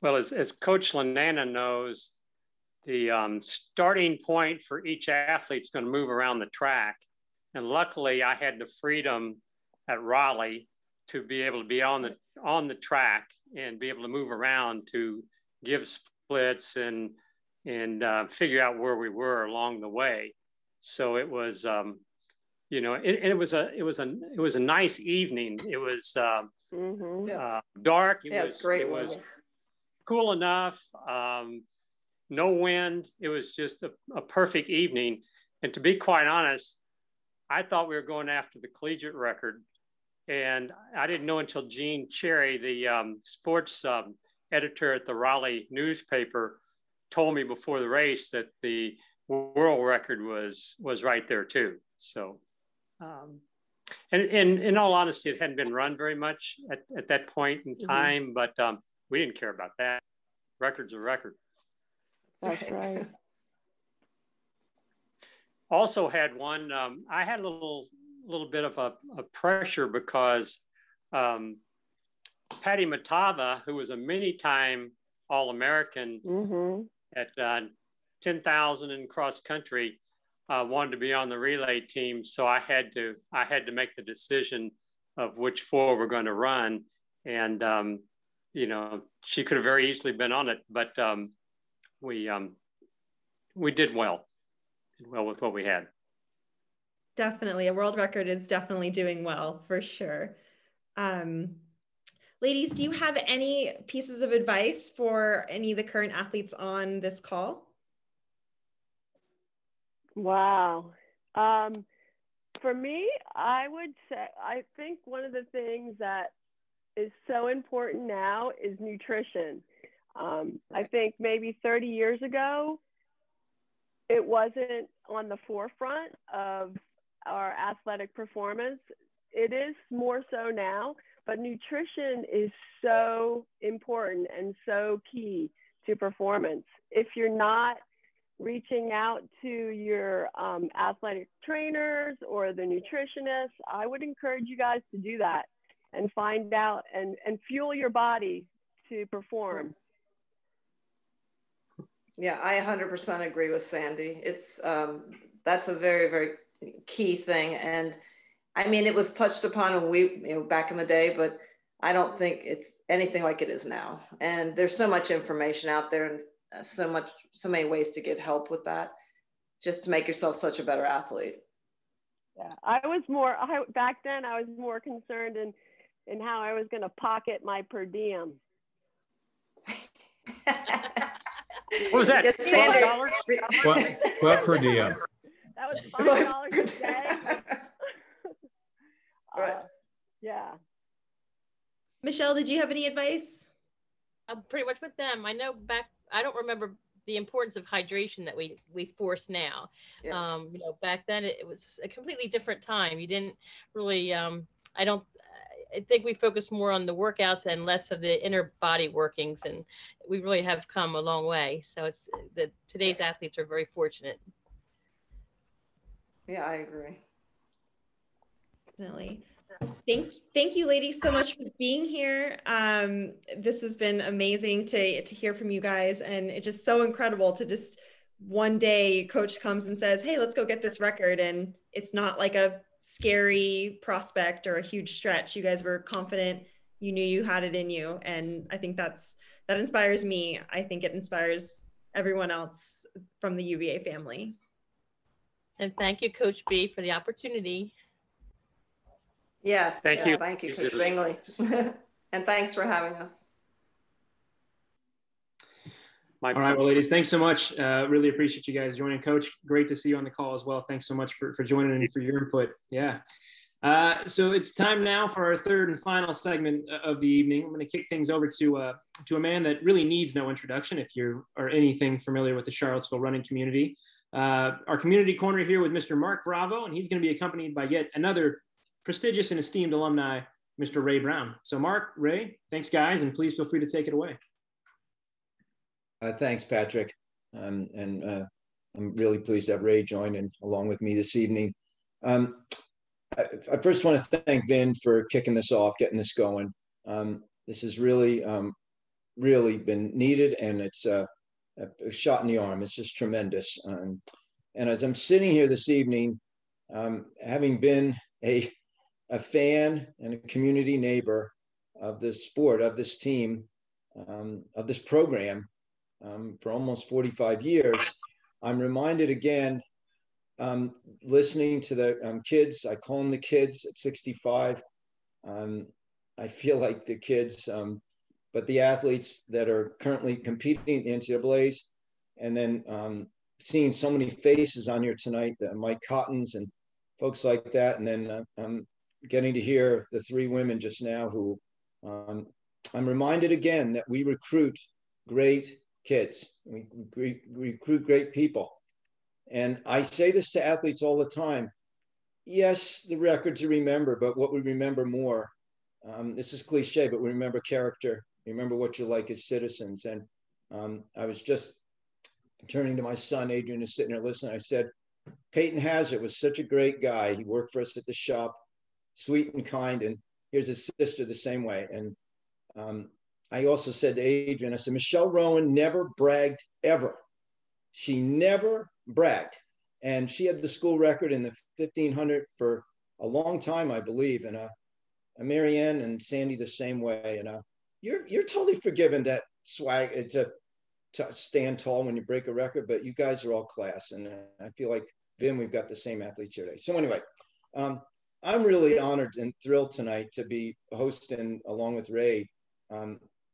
Well, as Coach Lanana knows, the starting point for each athlete is going to move around the track. And luckily, I had the freedom at Raleigh to be able to be on the track and be able to move around to give splits and figure out where we were along the way. So it was, you know, it was a nice evening. It was dark. It was cool enough. No wind. It was just a perfect evening. And to be quite honest, I thought we were going after the collegiate record. And I didn't know until Gene Cherry, the sports editor at the Raleigh newspaper, told me before the race that the world record was right there too. So, and in all honesty, it hadn't been run very much at that point in time, but we didn't care about that. Record's a record. That's right. Also had one, I had a little bit of a pressure because Patty Matava, who was a many-time All-American at 10,000 in cross country, wanted to be on the relay team. So I had to make the decision of which 4 we're going to run. And, you know, she could have very easily been on it, but we did well with what we had. Definitely. A world record is definitely doing well, for sure. Ladies, do you have any pieces of advice for any of the current athletes on this call? Wow. For me, I would say, I think one of the things that is so important now is nutrition. I think maybe 30 years ago, it wasn't on the forefront of our athletic performance. It is more so now, but nutrition is so important and so key to performance. If you're not reaching out to your athletic trainers or the nutritionists, I would encourage you guys to do that and find out and fuel your body to perform. Yeah, I 100% agree with Sandy. It's that's a very, very key thing. And I mean, it was touched upon when back in the day, but I don't think it's anything like it is now. And there's so much information out there and so many ways to get help with that, just to make yourself such a better athlete. Yeah, back then I was more concerned in how I was going to pocket my per diem. What was that? $12? What per diem? That was $5 a day. Yeah. Michelle, did you have any advice? Pretty much with them. I know I don't remember the importance of hydration that we force now. Yeah. Back then it was a completely different time. You didn't really, I think we focused more on the workouts and less of the inner body workings, and we really have come a long way. So it's today's athletes are very fortunate. Yeah, I agree. Definitely. Thank you, ladies, so much for being here. This has been amazing to hear from you guys, and it's just so incredible to just one day coach comes and says, "Hey, let's go get this record," and it's not like a scary prospect or a huge stretch. You guys were confident. You knew you had it in you, and I think that inspires me. I think it inspires everyone else from the UVA family. And thank you, Coach B, for the opportunity. Yes. Thank you. Thank you, Coach Bingley. And thanks for having us. All right, well, ladies, thanks so much. Really appreciate you guys joining. Coach, great to see you on the call as well. Thanks so much for joining and for your input. Yeah. So it's time now for our third and final segment of the evening. I'm going to kick things over to a man that really needs no introduction if you are anything familiar with the Charlottesville running community. Our community corner here with Mr. Mark Bravo, and he's going to be accompanied by yet another prestigious and esteemed alumni, Mr. Ray Brown. So Mark, Ray, thanks guys, and please feel free to take it away. Thanks, Patrick. And I'm really pleased to have Ray join along with me this evening. I first want to thank Vin for kicking this off, getting this going. This has really been needed, and it's a shot in the arm. It's just tremendous. And as I'm sitting here this evening, having been a fan and a community neighbor of the sport, of this team, of this program for almost 45 years, I'm reminded again, listening to the kids, I call them the kids at 65. I feel like the kids, but the athletes that are currently competing in the NCAAs, and then seeing so many faces on here tonight, Mike Cottons and folks like that. And then I'm getting to hear the three women just now who I'm reminded again that we recruit great kids. We recruit great people. And I say this to athletes all the time. Yes, the records you remember, but what we remember more, this is cliche, but we remember character. We remember what you're like as citizens. And I was just turning to my son, Adrian is sitting there listening. I said, Peyton Hazard was such a great guy. He worked for us at the shop, sweet and kind. And here's his sister the same way. And I also said to Adrian, I said, Michelle Rowan never bragged ever. She never bragged. And she had the school record in the 1500 for a long time, I believe. And Marianne and Sandy the same way. And you're totally forgiven that swag. It's to stand tall when you break a record, but you guys are all class. And I feel like, Vin, we've got the same athletes here today. So anyway, I'm really honored and thrilled tonight to be hosting, along with Ray,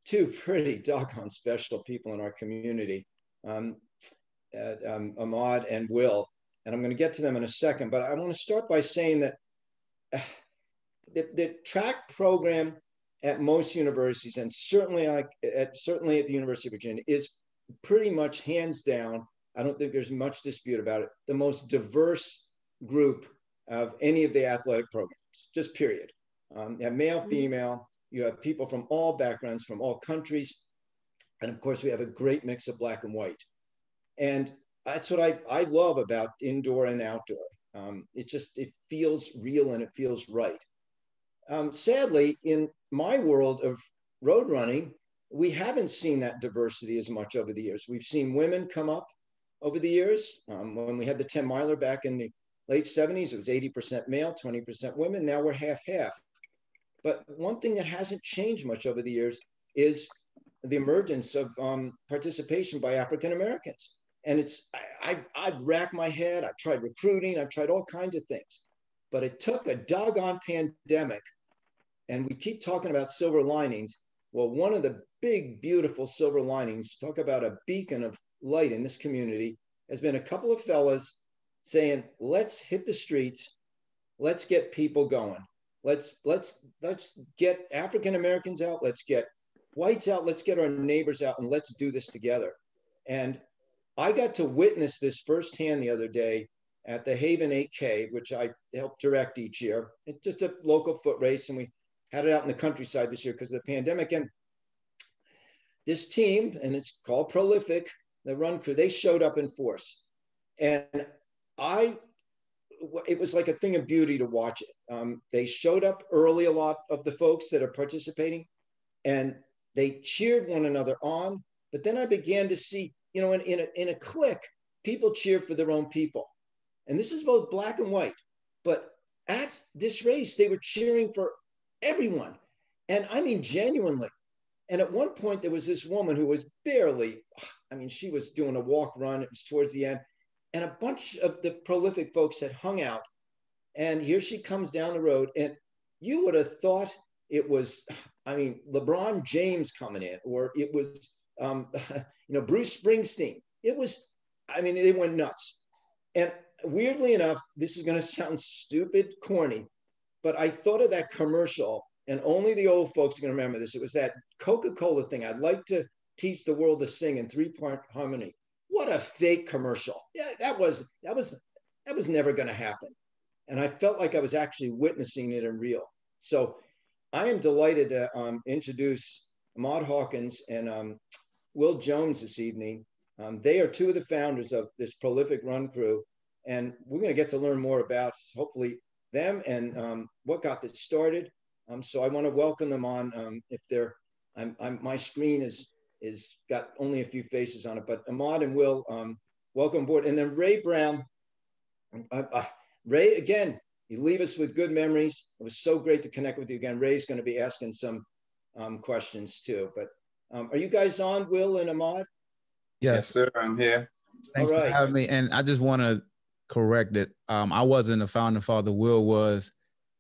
two pretty doggone special people in our community, Ahmad and Will. And I'm going to get to them in a second, but I want to start by saying that the track program at most universities, and certainly at the University of Virginia, is pretty much hands down, I don't think there's much dispute about it, the most diverse group of any of the athletic programs, just period. You have male, female, you have people from all backgrounds, from all countries. And of course, we have a great mix of black and white. And that's what I love about indoor and outdoor. It feels real and it feels right. Sadly, in my world of road running, we haven't seen that diversity as much over the years. We've seen women come up over the years. When we had the 10 miler back in the late 70s, it was 80% male, 20% women. Now we're half-half. But one thing that hasn't changed much over the years is the emergence of participation by African Americans. And I've racked my head. I've tried recruiting. I've tried all kinds of things. But it took a doggone pandemic. And we keep talking about silver linings. Well, one of the big, beautiful silver linings, talk about a beacon of light in this community, has been a couple of fellas saying, let's hit the streets. Let's get people going. Let's get African Americans out. Let's get whites out. Let's get our neighbors out, and let's do this together. And I got to witness this firsthand the other day at the Haven 8K, which I help direct each year. It's just a local foot race, and we had it out in the countryside this year because of the pandemic. And this team, and it's called ProlyFyck, the Run Crew, they showed up in force. And it was like a thing of beauty to watch it. They showed up early, a lot of the folks that are participating, and they cheered one another on. But then I began to see, in a clique, people cheer for their own people. And this is both black and white. But at this race, they were cheering for everyone. And I mean, genuinely. And at one point, there was this woman who was she was doing a walk run. It was towards the end. And a bunch of the ProlyFyck folks had hung out. And here she comes down the road. And you would have thought it was, LeBron James coming in, or it was, Bruce Springsteen. It was, they went nuts. And weirdly enough, this is going to sound stupid, corny, but I thought of that commercial, and only the old folks are going to remember this. It was that Coca-Cola thing. I'd like to teach the world to sing in 3-part harmony. What a fake commercial. Yeah, that was never going to happen. And I felt like I was actually witnessing it in real. So I am delighted to introduce Ahmad Hawkins and Will Jones this evening. They are two of the founders of this ProlyFyck Run Crew. And we're going to get to learn more about, hopefully, them and what got this started. So I want to welcome them on. My screen is got only a few faces on it, but Ahmad and Will, welcome aboard. And then Ray Brown. Ray, again, you leave us with good memories. It was so great to connect with you again. Ray's going to be asking some questions too. But are you guys on, Will and Ahmad? Yes, sir. I'm here. Thanks for having me. And I just want to correct it. I wasn't a founding father. Will was,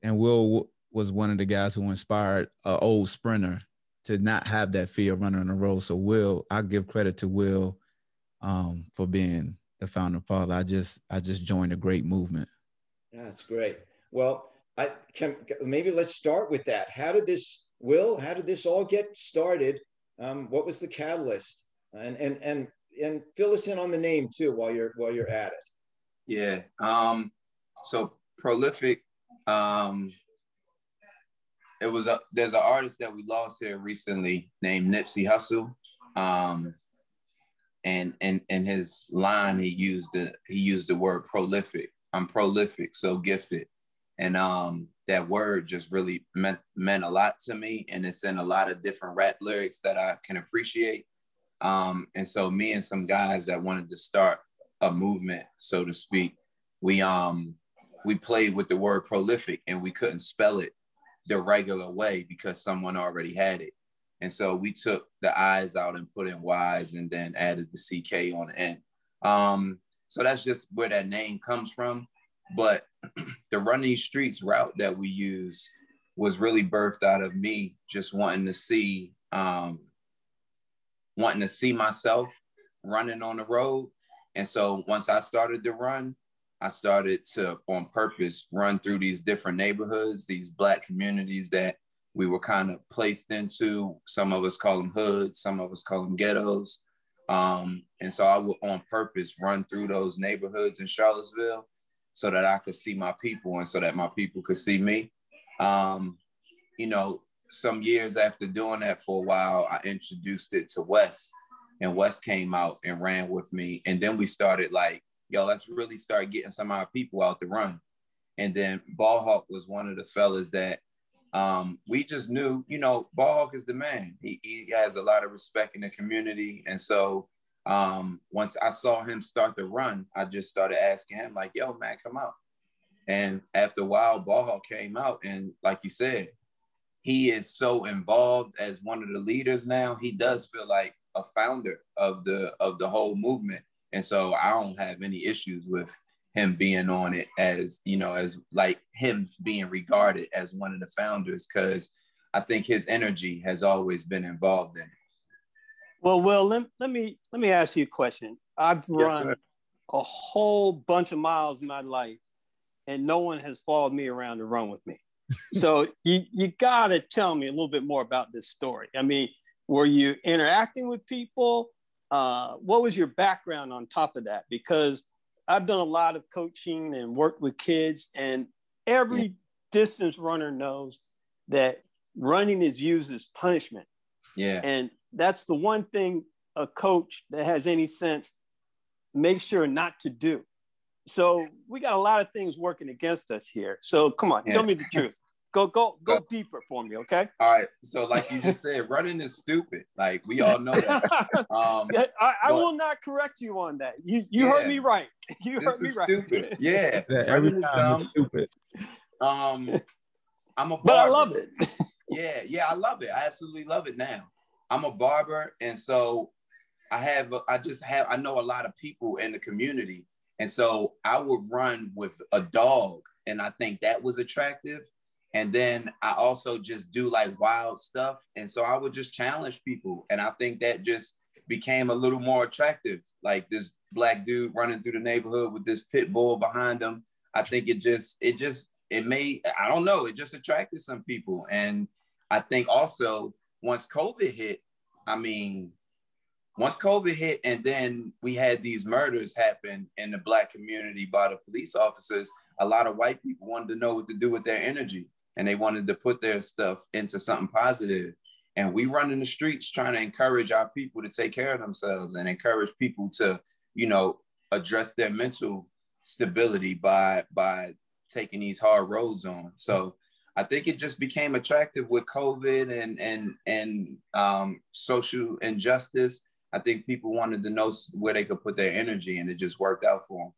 and Will was one of the guys who inspired an old sprinter to not have that fear of running on the road. So Will, I give credit to Will for being the founding father. I just joined a great movement. That's great. Well, maybe let's start with that. How did this all get started? What was the catalyst? And fill us in on the name too while you're at it. Yeah. So ProlyFyck. There's an artist that we lost here recently named Nipsey Hussle. And in his line, he used the word prolific. I'm prolific, so gifted. And that word just really meant a lot to me. And it's in a lot of different rap lyrics that I can appreciate. And so me and some guys that wanted to start a movement, so to speak, we played with the word prolific, and we couldn't spell it the regular way because someone already had it. And so we took the I's out and put in Y's and then added the CK on the end. So that's just where that name comes from. But the Run These Streets route that we use was really birthed out of me just wanting to see myself running on the road. And so once I started to run, I started to, on purpose, run through these different neighborhoods, these Black communities that we were kind of placed into. Some of us call them hoods, some of us call them ghettos. And so I would, on purpose, run through those neighborhoods in Charlottesville so that I could see my people and so that my people could see me. You know, some years after doing that for a while, I introduced it to Wes, and Wes came out and ran with me. And then we started like, yo, let's really start getting some of our people out to run. And then Ballhawk was one of the fellas that we just knew, you know, Ballhawk is the man. He has a lot of respect in the community. And so once I saw him start to run, I just started asking him like, yo, man, come out. And after a while, Ballhawk came out. And like you said, he is so involved as one of the leaders now. He does feel like a founder of the whole movement. And so I don't have any issues with him being on it as, you know, as like him being regarded as one of the founders, because I think his energy has always been involved in it. Well, Will, let me ask you a question. I've run a whole bunch of miles in my life, and no one has followed me around to run with me. So you gotta tell me a little bit more about this story. I mean, were you interacting with people? What was your background on top of that? Because I've done a lot of coaching and worked with kids, and every distance runner knows that running is used as punishment. Yeah. And that's the one thing a coach that has any sense makes sure not to do. So we got a lot of things working against us here. So come on, tell me the truth. Go deeper for me, okay? All right. So like you just said, running is stupid. Like we all know that. I will not correct you on that. You heard me right. You heard me right. Stupid. Yeah. Every time it's stupid. I'm a barber. But I love it. Yeah, I love it. I absolutely love it now. I'm a barber, and so I know a lot of people in the community, and so I would run with a dog, and I think that was attractive. And then I also just do like wild stuff. And so I would just challenge people. And I think that just became a little more attractive. Like this Black dude running through the neighborhood with this pit bull behind him. I think it just attracted some people. And I think also once COVID hit, and then we had these murders happen in the Black community by the police officers, a lot of white people wanted to know what to do with their energy. And they wanted to put their stuff into something positive. And we run in the streets trying to encourage our people to take care of themselves and encourage people to, you know, address their mental stability by taking these hard roads on. So I think it just became attractive with COVID and social injustice. I think people wanted to know where they could put their energy, and it just worked out for them.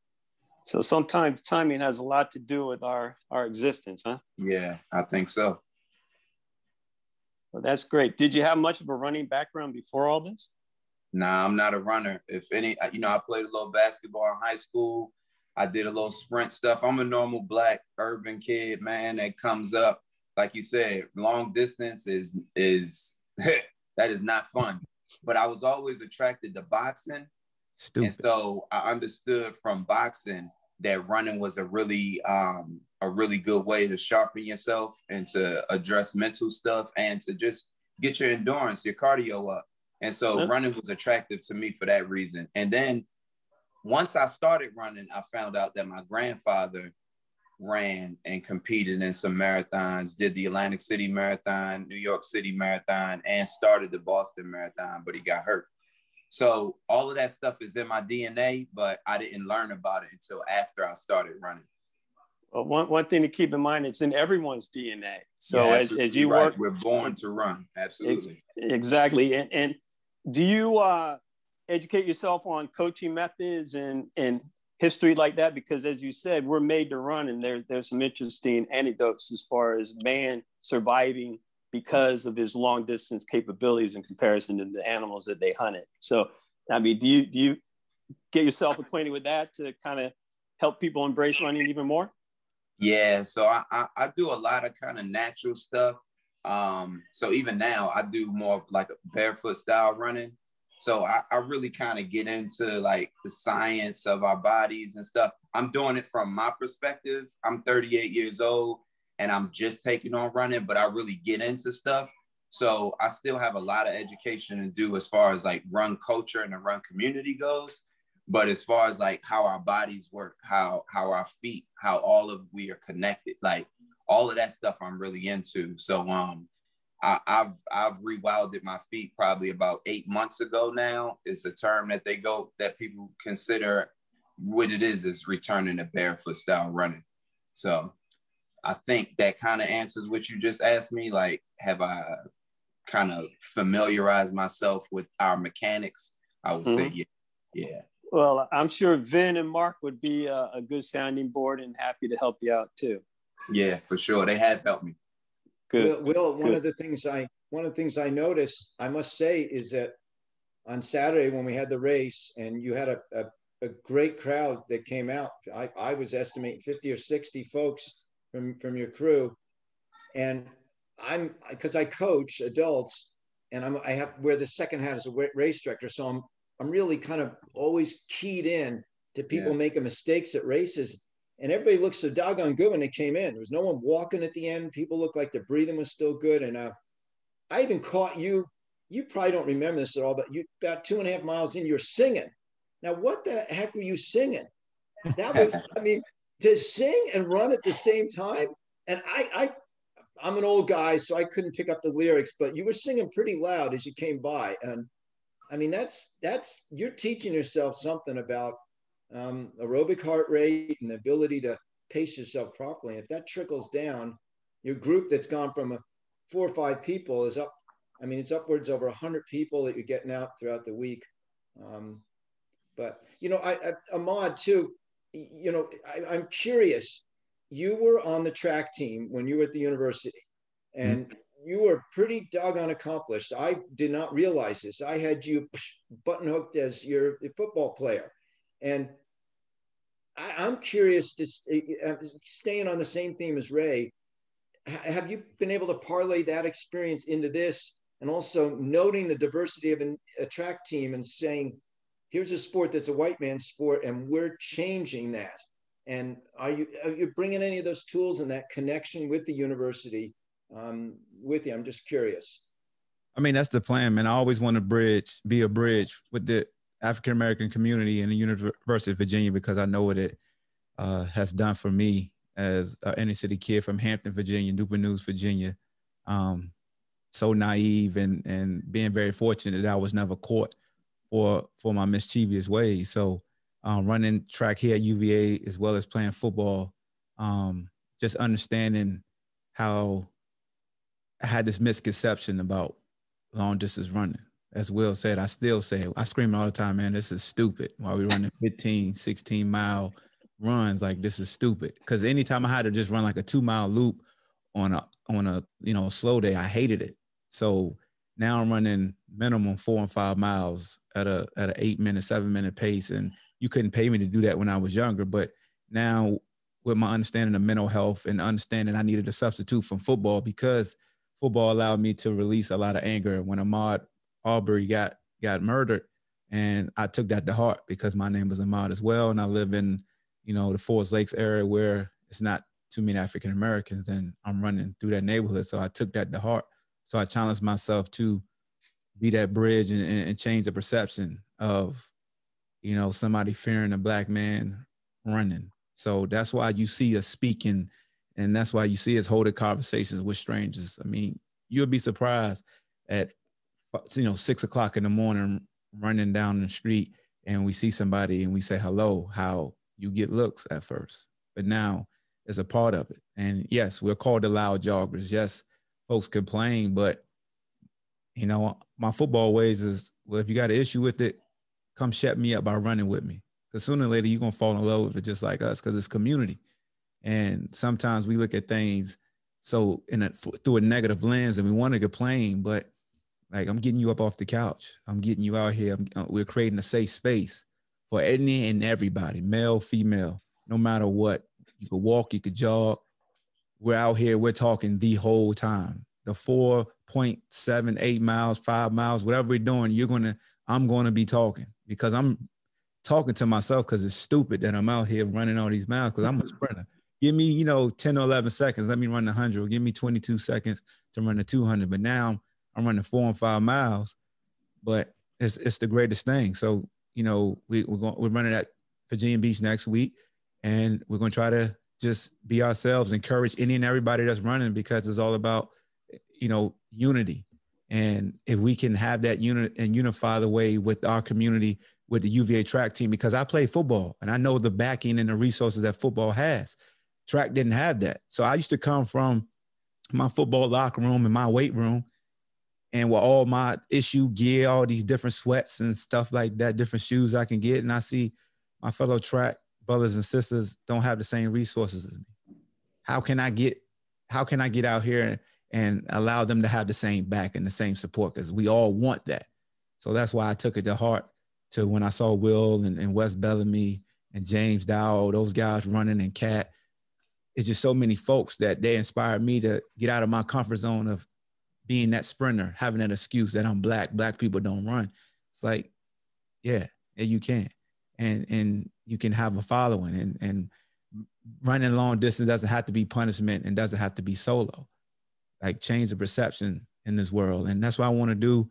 So sometimes timing has a lot to do with our existence, huh? Yeah, I think so. Well, that's great. Did you have much of a running background before all this? Nah, I'm not a runner. If any, you know, I played a little basketball in high school. I did a little sprint stuff. I'm a normal Black urban kid, man, that comes up. Like you said, long distance is that is not fun. But I was always attracted to boxing. And so I understood from boxing that running was a really good way to sharpen yourself and to address mental stuff and to just get your endurance, your cardio up. And so running was attractive to me for that reason. And then once I started running, I found out that my grandfather ran and competed in some marathons, did the Atlantic City Marathon, New York City Marathon, and started the Boston Marathon, but he got hurt. So all of that stuff is in my DNA, but I didn't learn about it until after I started running. Well, one thing to keep in mind, it's in everyone's DNA. So yeah, as you work, we're born to run. Absolutely. Exactly. And do you educate yourself on coaching methods and history like that? Because as you said, we're made to run, and there's some interesting anecdotes as far as man surviving because of his long distance capabilities in comparison to the animals that they hunted. So, I mean, do you get yourself acquainted with that to kind of help people embrace running even more? Yeah, so I do a lot of kind of natural stuff. So even now I do more like a barefoot style running. So I really kind of get into like the science of our bodies and stuff. I'm doing it from my perspective. I'm 38 years old and I'm just taking on running, but I really get into stuff. So I still have a lot of education to do as far as like run culture and the run community goes. But as far as like how our bodies work, how our feet, how all of we are connected, like all of that stuff I'm really into. So I've rewilded my feet probably about 8 months ago now. It's a term that that people consider what it is returning to barefoot style running. So I think that kind of answers what you just asked me. Like, have I kind of familiarized myself with our mechanics? I would say yeah. Well, I'm sure Vin and Mark would be a good sounding board and happy to help you out too. Yeah, for sure. They have helped me. Good. Will, one of the things I noticed, I must say, is that on Saturday when we had the race and you had a great crowd that came out, I was estimating 50 or 60 folks from your crew. And because I coach adults and I have wear the second hat as a race director. So I'm really kind of always keyed in to people making mistakes at races. And everybody looked so doggone good when they came in. There was no one walking at the end. People looked like their breathing was still good. And I even caught you. You probably don't remember this at all, but you about 2.5 miles in, you're singing. Now, what the heck were you singing? That was, I mean, to sing and run at the same time. And I'm an old guy, so I couldn't pick up the lyrics, but you were singing pretty loud as you came by. And I mean, that's you're teaching yourself something about aerobic heart rate and the ability to pace yourself properly. And if that trickles down, your group that's gone from 4 or 5 people is up. I mean, it's upwards over 100 people that you're getting out throughout the week. But, you know, Ahmad too, you know, I'm curious, you were on the track team when you were at the university and you were pretty doggone accomplished. I did not realize this. I had you button hooked as your football player. And I'm curious, to staying on the same theme as Ray, have you been able to parlay that experience into this and also noting the diversity of a track team and saying, here's a sport that's a white man's sport and we're changing that? And are you bringing any of those tools and that connection with the university with you? I'm just curious. I mean, that's the plan, man. I always want to be a bridge with the African-American community in the University of Virginia because I know what it has done for me as an inner city kid from Hampton, Virginia, Newport News, Virginia. So naive and being very fortunate that I was never caught for my mischievous ways. So running track here at UVA as well as playing football, just understanding how I had this misconception about long distance running. As Will said, I still say, I scream all the time, man, this is stupid. Why are we running 15, 16 mile runs? Like, this is stupid. Because anytime I had to just run like a 2-mile loop on a you know, slow day, I hated it. So now I'm running minimum 4 and 5 miles at a 8-minute, 7-minute pace. And you couldn't pay me to do that when I was younger. But now with my understanding of mental health and understanding I needed a substitute from football because football allowed me to release a lot of anger. When Ahmaud Arbery got murdered, And I took that to heart because my name is Ahmad as well. And I live in, the Forest Lakes area where it's not too many African Americans. And I'm running through that neighborhood. So I took that to heart. So I challenged myself to be that bridge and change the perception of, somebody fearing a Black man running. So that's why you see us speaking, and that's why you see us holding conversations with strangers. I mean, you'll be surprised at, 6 o'clock in the morning, running down the street, and we see somebody and we say hello, how you get looks at first, but now it's a part of it. And yes, we're called the loud joggers. Yes, folks complain, but my football ways is, well, if you got an issue with it, come shut me up by running with me. Because sooner or later, you're going to fall in love with it just like us, because it's community. And sometimes we look at things through a negative lens, and we want to complain, but like, I'm getting you up off the couch. I'm getting you out here. We're creating a safe space for any and everybody, male, female, no matter what. You could walk, you could jog. We're out here, we're talking the whole time. The 4.78 miles, 5 miles, whatever we're doing, I'm going to be talking, because I'm talking to myself, because it's stupid that I'm out here running all these miles, because I'm a sprinter. Give me, 10 or 11 seconds. Let me run the 100. Or give me 22 seconds to run the 200. But now I'm running 4 and 5 miles, but it's the greatest thing. So, we're running at Virginia Beach next week, and we're going to try to just be ourselves, encourage any and everybody that's running, because it's all about, unity. And if we can have that unit and unify the way with our community, with the UVA track team, because I play football and I know the backing and the resources that football has. Track didn't have that. So I used to come from my football locker room and my weight room, and with all my issue gear, all these different sweats and stuff like that, different shoes I can get. And I see my fellow track brothers and sisters don't have the same resources as me. How can I get out here and allow them to have the same back and the same support? Because we all want that. So that's why I took it to heart to when I saw Will and Wes Bellamy and James Dow, those guys running, and Cat. It's just so many folks that they inspired me to get out of my comfort zone of being that sprinter, having that excuse that I'm Black people don't run. It's like, yeah, you can. And you can have a following, and running long distance doesn't have to be punishment and doesn't have to be solo. Like, change the perception in this world. And that's what I want to do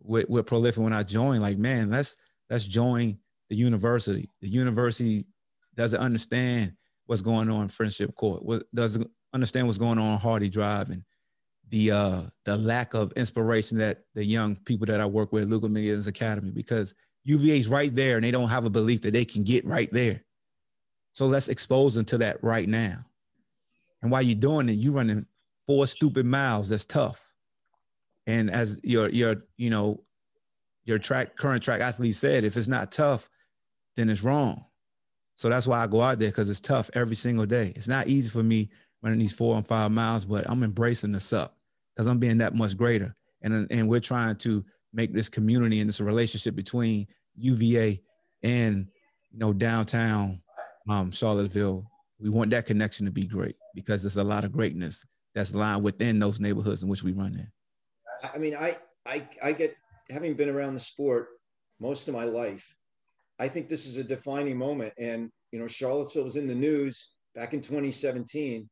with ProlyFyck when I join. Like, man, let's join the university. The university doesn't understand what's going on in Friendship Court, doesn't understand what's going on Hardy Drive, and the lack of inspiration that the young people that I work with at Luca Millions Academy, because UVA's right there and they don't have a belief that they can get right there. So let's expose them to that right now. And while you're doing it, you're running 4 stupid miles. That's tough. And as your current track athlete said, if it's not tough, then it's wrong. So that's why I go out there, because it's tough every single day. It's not easy for me running these 4 and 5 miles, but I'm embracing the suck, because I'm being that much greater. And we're trying to make this community and this relationship between UVA and, downtown Charlottesville. We want that connection to be great, because there's a lot of greatness that's lying within those neighborhoods in which we run in. I mean, I get, having been around the sport most of my life, I think this is a defining moment. And, Charlottesville was in the news back in 2017.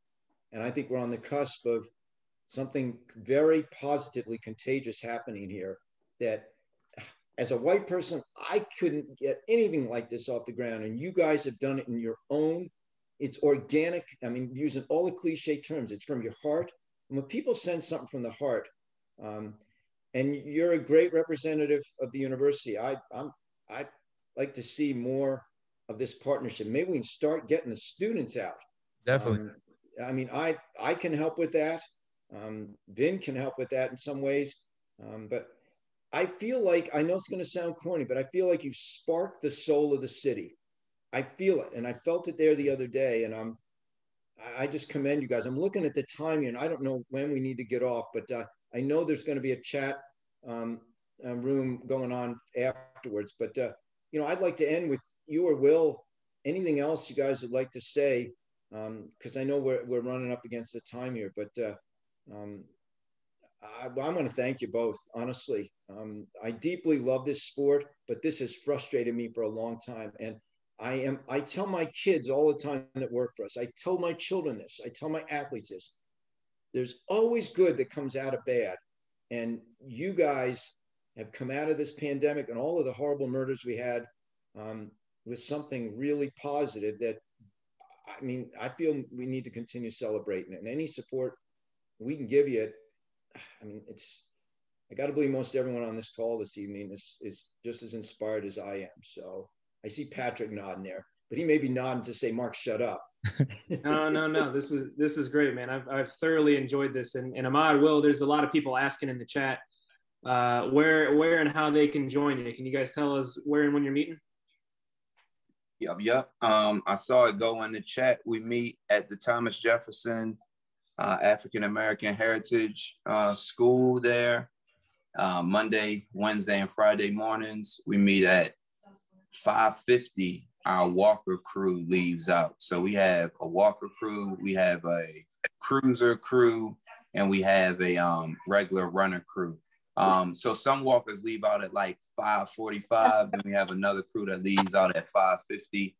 And I think we're on the cusp of something very positively contagious happening here, that as a white person, I couldn't get anything like this off the ground. And you guys have done it in your own, it's organic. I mean, using all the cliche terms, it's from your heart. And when people send something from the heart, and you're a great representative of the university, I'd like to see more of this partnership. Maybe we can start getting the students out. Definitely. I mean, I can help with that. Vin can help with that in some ways. But I feel like, I know it's going to sound corny, but I feel like you've sparked the soul of the city. I feel it. And I felt it there the other day. And I just commend you guys. I'm looking at the time here, and I don't know when we need to get off, but I know there's going to be a chat room going on afterwards. But, I'd like to end with you or Will. Anything else you guys would like to say? Because I know we're running up against the time here, but I want to thank you both, honestly. I deeply love this sport, but this has frustrated me for a long time. And I tell my kids all the time that work for us, I tell my children this, I tell my athletes this, there's always good that comes out of bad. And you guys have come out of this pandemic and all of the horrible murders we had with something really positive that, I mean, I feel we need to continue celebrating it. And any support we can give you, I mean, I got to believe most everyone on this call this evening is just as inspired as I am. So I see Patrick nodding there, but he may be nodding to say, Mark, shut up. No. This is great, man. I've thoroughly enjoyed this. And Ahmad, Will, there's a lot of people asking in the chat where and how they can join you. Can you guys tell us where and when you're meeting? Yep. I saw it go in the chat. We meet at the Thomas Jefferson African American Heritage School there. Monday, Wednesday, and Friday mornings. We meet at 5:50. Our walker crew leaves out. So we have a walker crew, we have a cruiser crew, and we have a regular runner crew. So some walkers leave out at like 5:45, and we have another crew that leaves out at 5:50.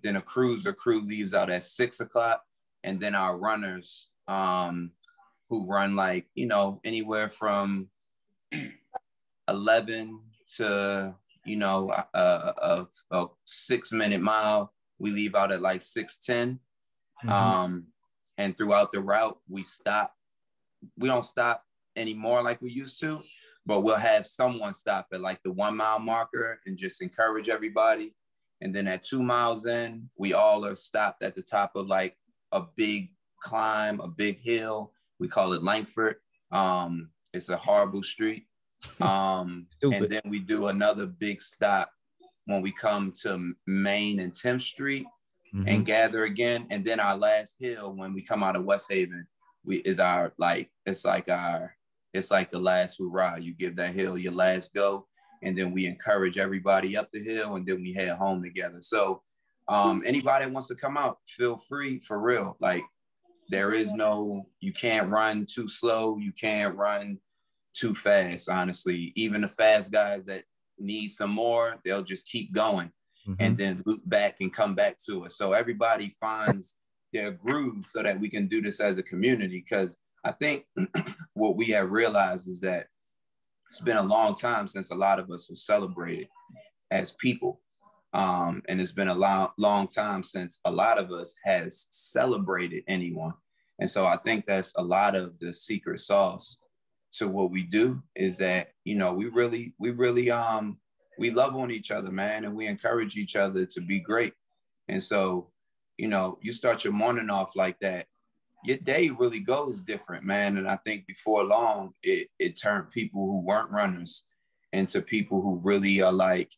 Then a cruiser crew leaves out at 6 o'clock. And then our runners who run like, anywhere from 11 to, a 6-minute mile, we leave out at like 6:10. And throughout the route, we don't stop anymore like we used to, but we'll have someone stop at like the 1 mile marker and just encourage everybody. And then at 2 miles in, we all are stopped at the top of like a big climb, a big hill. We call it Langford. It's a horrible street. And then we do another big stop when we come to Main and 10th Street and gather again. And then our last hill, when we come out of West Haven, it's like the last hurrah. You give that hill your last go, and then we encourage everybody up the hill, and then we head home together. So anybody that wants to come out, feel free, for real. Like, there is you can't run too slow. You can't run too fast, honestly. Even the fast guys that need some more, they'll just keep going and then loop back and come back to us. So everybody finds their groove so that we can do this as a community. Because I think what we have realized is that it's been a long time since a lot of us were celebrated as people. And it's been a long time since a lot of us has celebrated anyone. And so I think that's a lot of the secret sauce to what we do, is that, we love on each other, man, and we encourage each other to be great. And so, you start your morning off like that, your day really goes different, man. And I think before long, it turned people who weren't runners into people who really are like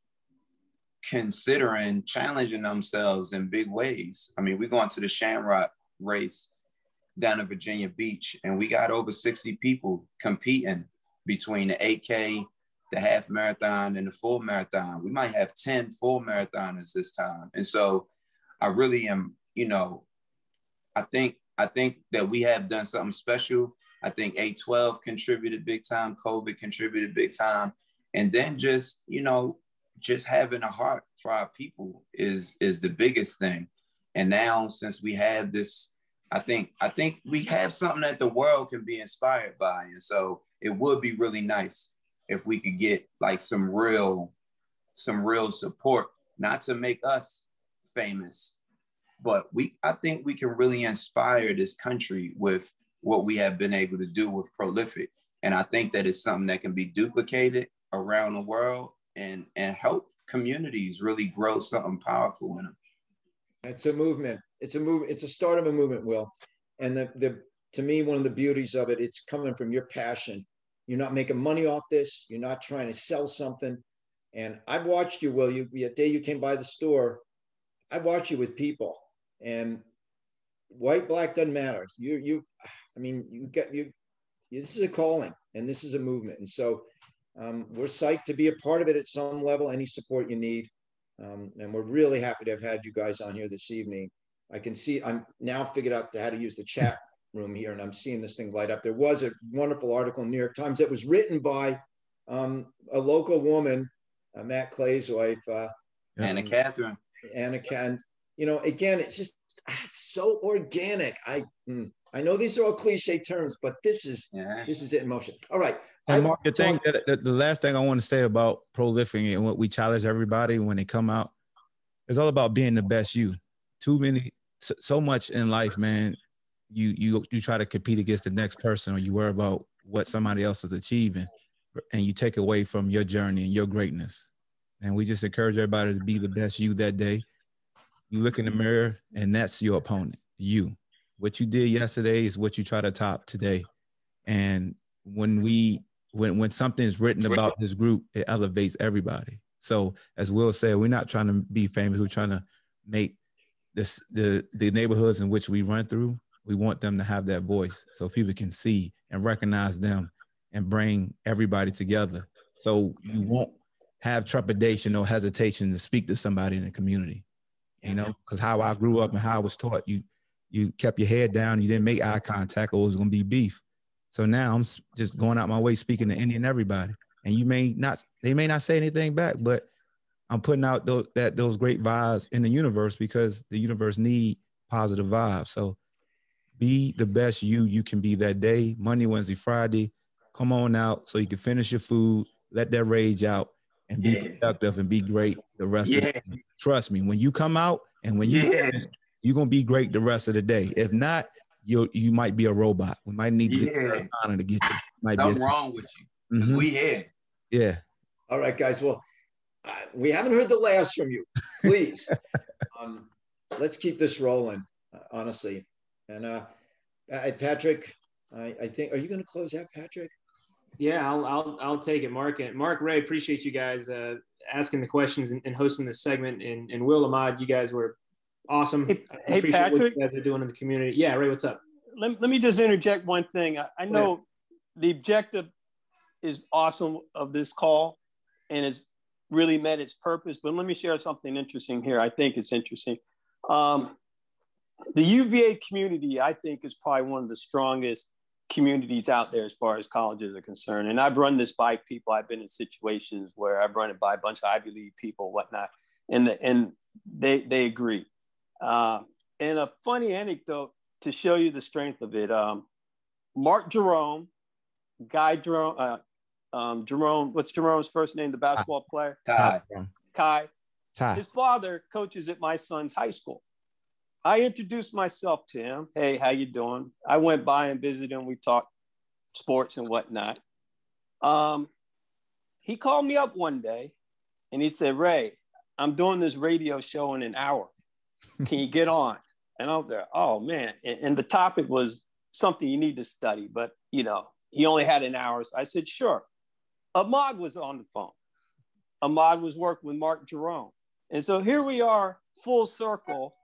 considering challenging themselves in big ways. I mean, we're going to the Shamrock race down in Virginia Beach, and we got over 60 people competing between the 8K, the half marathon, and the full marathon. We might have 10 full marathoners this time. And so I really am, I think that we have done something special. I think A12 contributed big time. COVID contributed big time. And then just having a heart for our people is the biggest thing. And now, since we have this, I think we have something that the world can be inspired by. And so it would be really nice if we could get like some real support, not to make us famous, but I think we can really inspire this country with what we have been able to do with ProlyFyck. And I think that it's something that can be duplicated around the world and help communities really grow something powerful in them. It's a movement. It's a movement. It's a start of a movement, Will. And to me, one of the beauties of it, it's coming from your passion. You're not making money off this. You're not trying to sell something. And I've watched you, Will. The day you came by the store, I watched you with people. And white, black doesn't matter. This is a calling, and this is a movement. And so we're psyched to be a part of it at some level. Any support you need. And we're really happy to have had you guys on here this evening. I can see I'm now figured out how to use the chat room here, and I'm seeing this thing light up. There was a wonderful article in the New York Times that was written by a local woman, Matt Clay's wife, Anna Catherine. Anna Catherine. You know, again, it's just so organic. I know these are all cliche terms, but this is it in motion. All right. And Mark, the last thing I want to say about ProlyFyck and what we challenge everybody when they come out, it's all about being the best you. So much in life, man. You try to compete against the next person, or you worry about what somebody else is achieving, and you take away from your journey and your greatness. And we just encourage everybody to be the best you that day. You look in the mirror, and that's your opponent, you. What you did yesterday is what you try to top today. And when something is written about this group, it elevates everybody. So as Will said, we're not trying to be famous. We're trying to make the neighborhoods in which we run through, we want them to have that voice so people can see and recognize them and bring everybody together. So you won't have trepidation or hesitation to speak to somebody in the community, you know, because how I grew up and how I was taught, you kept your head down, you didn't make eye contact, or it was going to be beef. So now I'm just going out my way speaking to any and everybody. And they may not say anything back, but I'm putting out those great vibes in the universe, because the universe need positive vibes. So be the best you can be that day, Monday, Wednesday, Friday. Come on out so you can finish your food, let that rage out, and be productive and be great the rest of the day. Trust me, when you come out and when you're going to be great the rest of the day. If not, you might be a robot. We might need to get honor to get you. Something wrong with you, because we here. Yeah. All right, guys. Well, we haven't heard the last from you. Please, let's keep this rolling, honestly. And Patrick, I think, are you going to close out, Patrick? Yeah, I'll take it, Mark. And Mark, Ray, appreciate you guys asking the questions and hosting this segment. And Will, Ahmad, you guys were awesome. Hey Patrick, what you guys are doing in the community. Yeah, Ray, what's up? Let me just interject one thing. I know the objective is awesome of this call, and it's really met its purpose. But let me share something interesting here. I think it's interesting. The UVA community, I think, is probably one of the strongest communities out there as far as colleges are concerned. And I've run this by people. I've been in situations where I've run it by a bunch of Ivy League people, whatnot, and they agree. And a funny anecdote to show you the strength of it. Mark Jerome, Jerome, what's Jerome's first name? The basketball player? Kai. His father coaches at my son's high school. I introduced myself to him. Hey, how you doing? I went by and visited him. We talked sports and whatnot. He called me up one day and he said, Ray, I'm doing this radio show in an hour. Can you get on? And I'm there, oh man. And the topic was something you need to study, but you know, he only had an hour. So I said, sure. Ahmad was on the phone. Ahmad was working with Mark Jerome. And so here we are, full circle,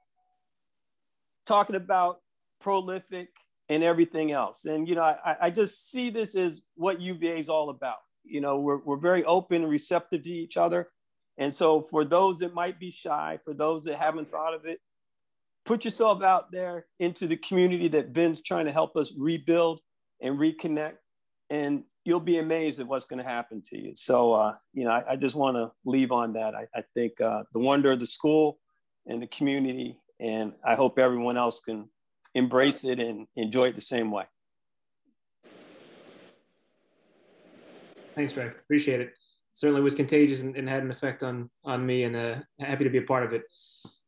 talking about ProlyFyck and everything else. And, you know, I just see this as what UVA is all about. You know, we're very open and receptive to each other. And so for those that might be shy, for those that haven't thought of it, put yourself out there into the community that Ben's trying to help us rebuild and reconnect, and you'll be amazed at what's going to happen to you. So, you know, I just want to leave on that. I think the wonder of the school and the community, and I hope everyone else can embrace it and enjoy it the same way. Thanks, Ray. Appreciate it. Certainly was contagious and had an effect on me, and happy to be a part of it.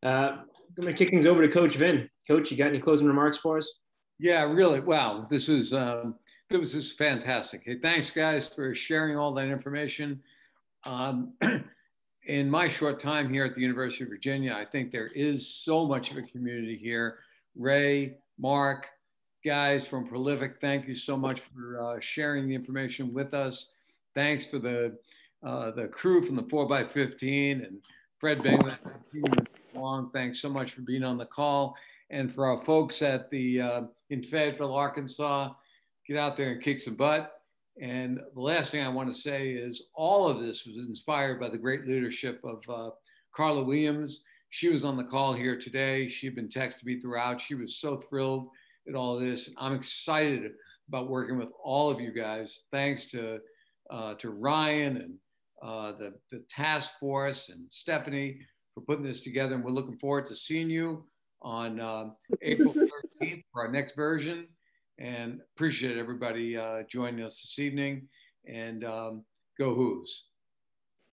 I'm going to kick things over to Coach Vin. Coach, you got any closing remarks for us? Yeah, really. Wow. This was just fantastic. Hey, thanks guys for sharing all that information. In my short time here at the University of Virginia, I think there is so much of a community here. Ray, Mark, guys from ProlyFyck, thank you so much for sharing the information with us. Thanks for the crew from the 4x15 and Fred Bingley and Seaman. Thanks so much for being on the call. And for our folks at in Fayetteville, Arkansas, get out there and kick some butt. And the last thing I want to say is all of this was inspired by the great leadership of Carla Williams. She was on the call here today. She'd been texting me throughout. She was so thrilled at all this. I'm excited about working with all of you guys. Thanks to Ryan and the task force and Stephanie for putting this together. And we're looking forward to seeing you on April 13th for our next version. And appreciate everybody joining us this evening. And go Hoos.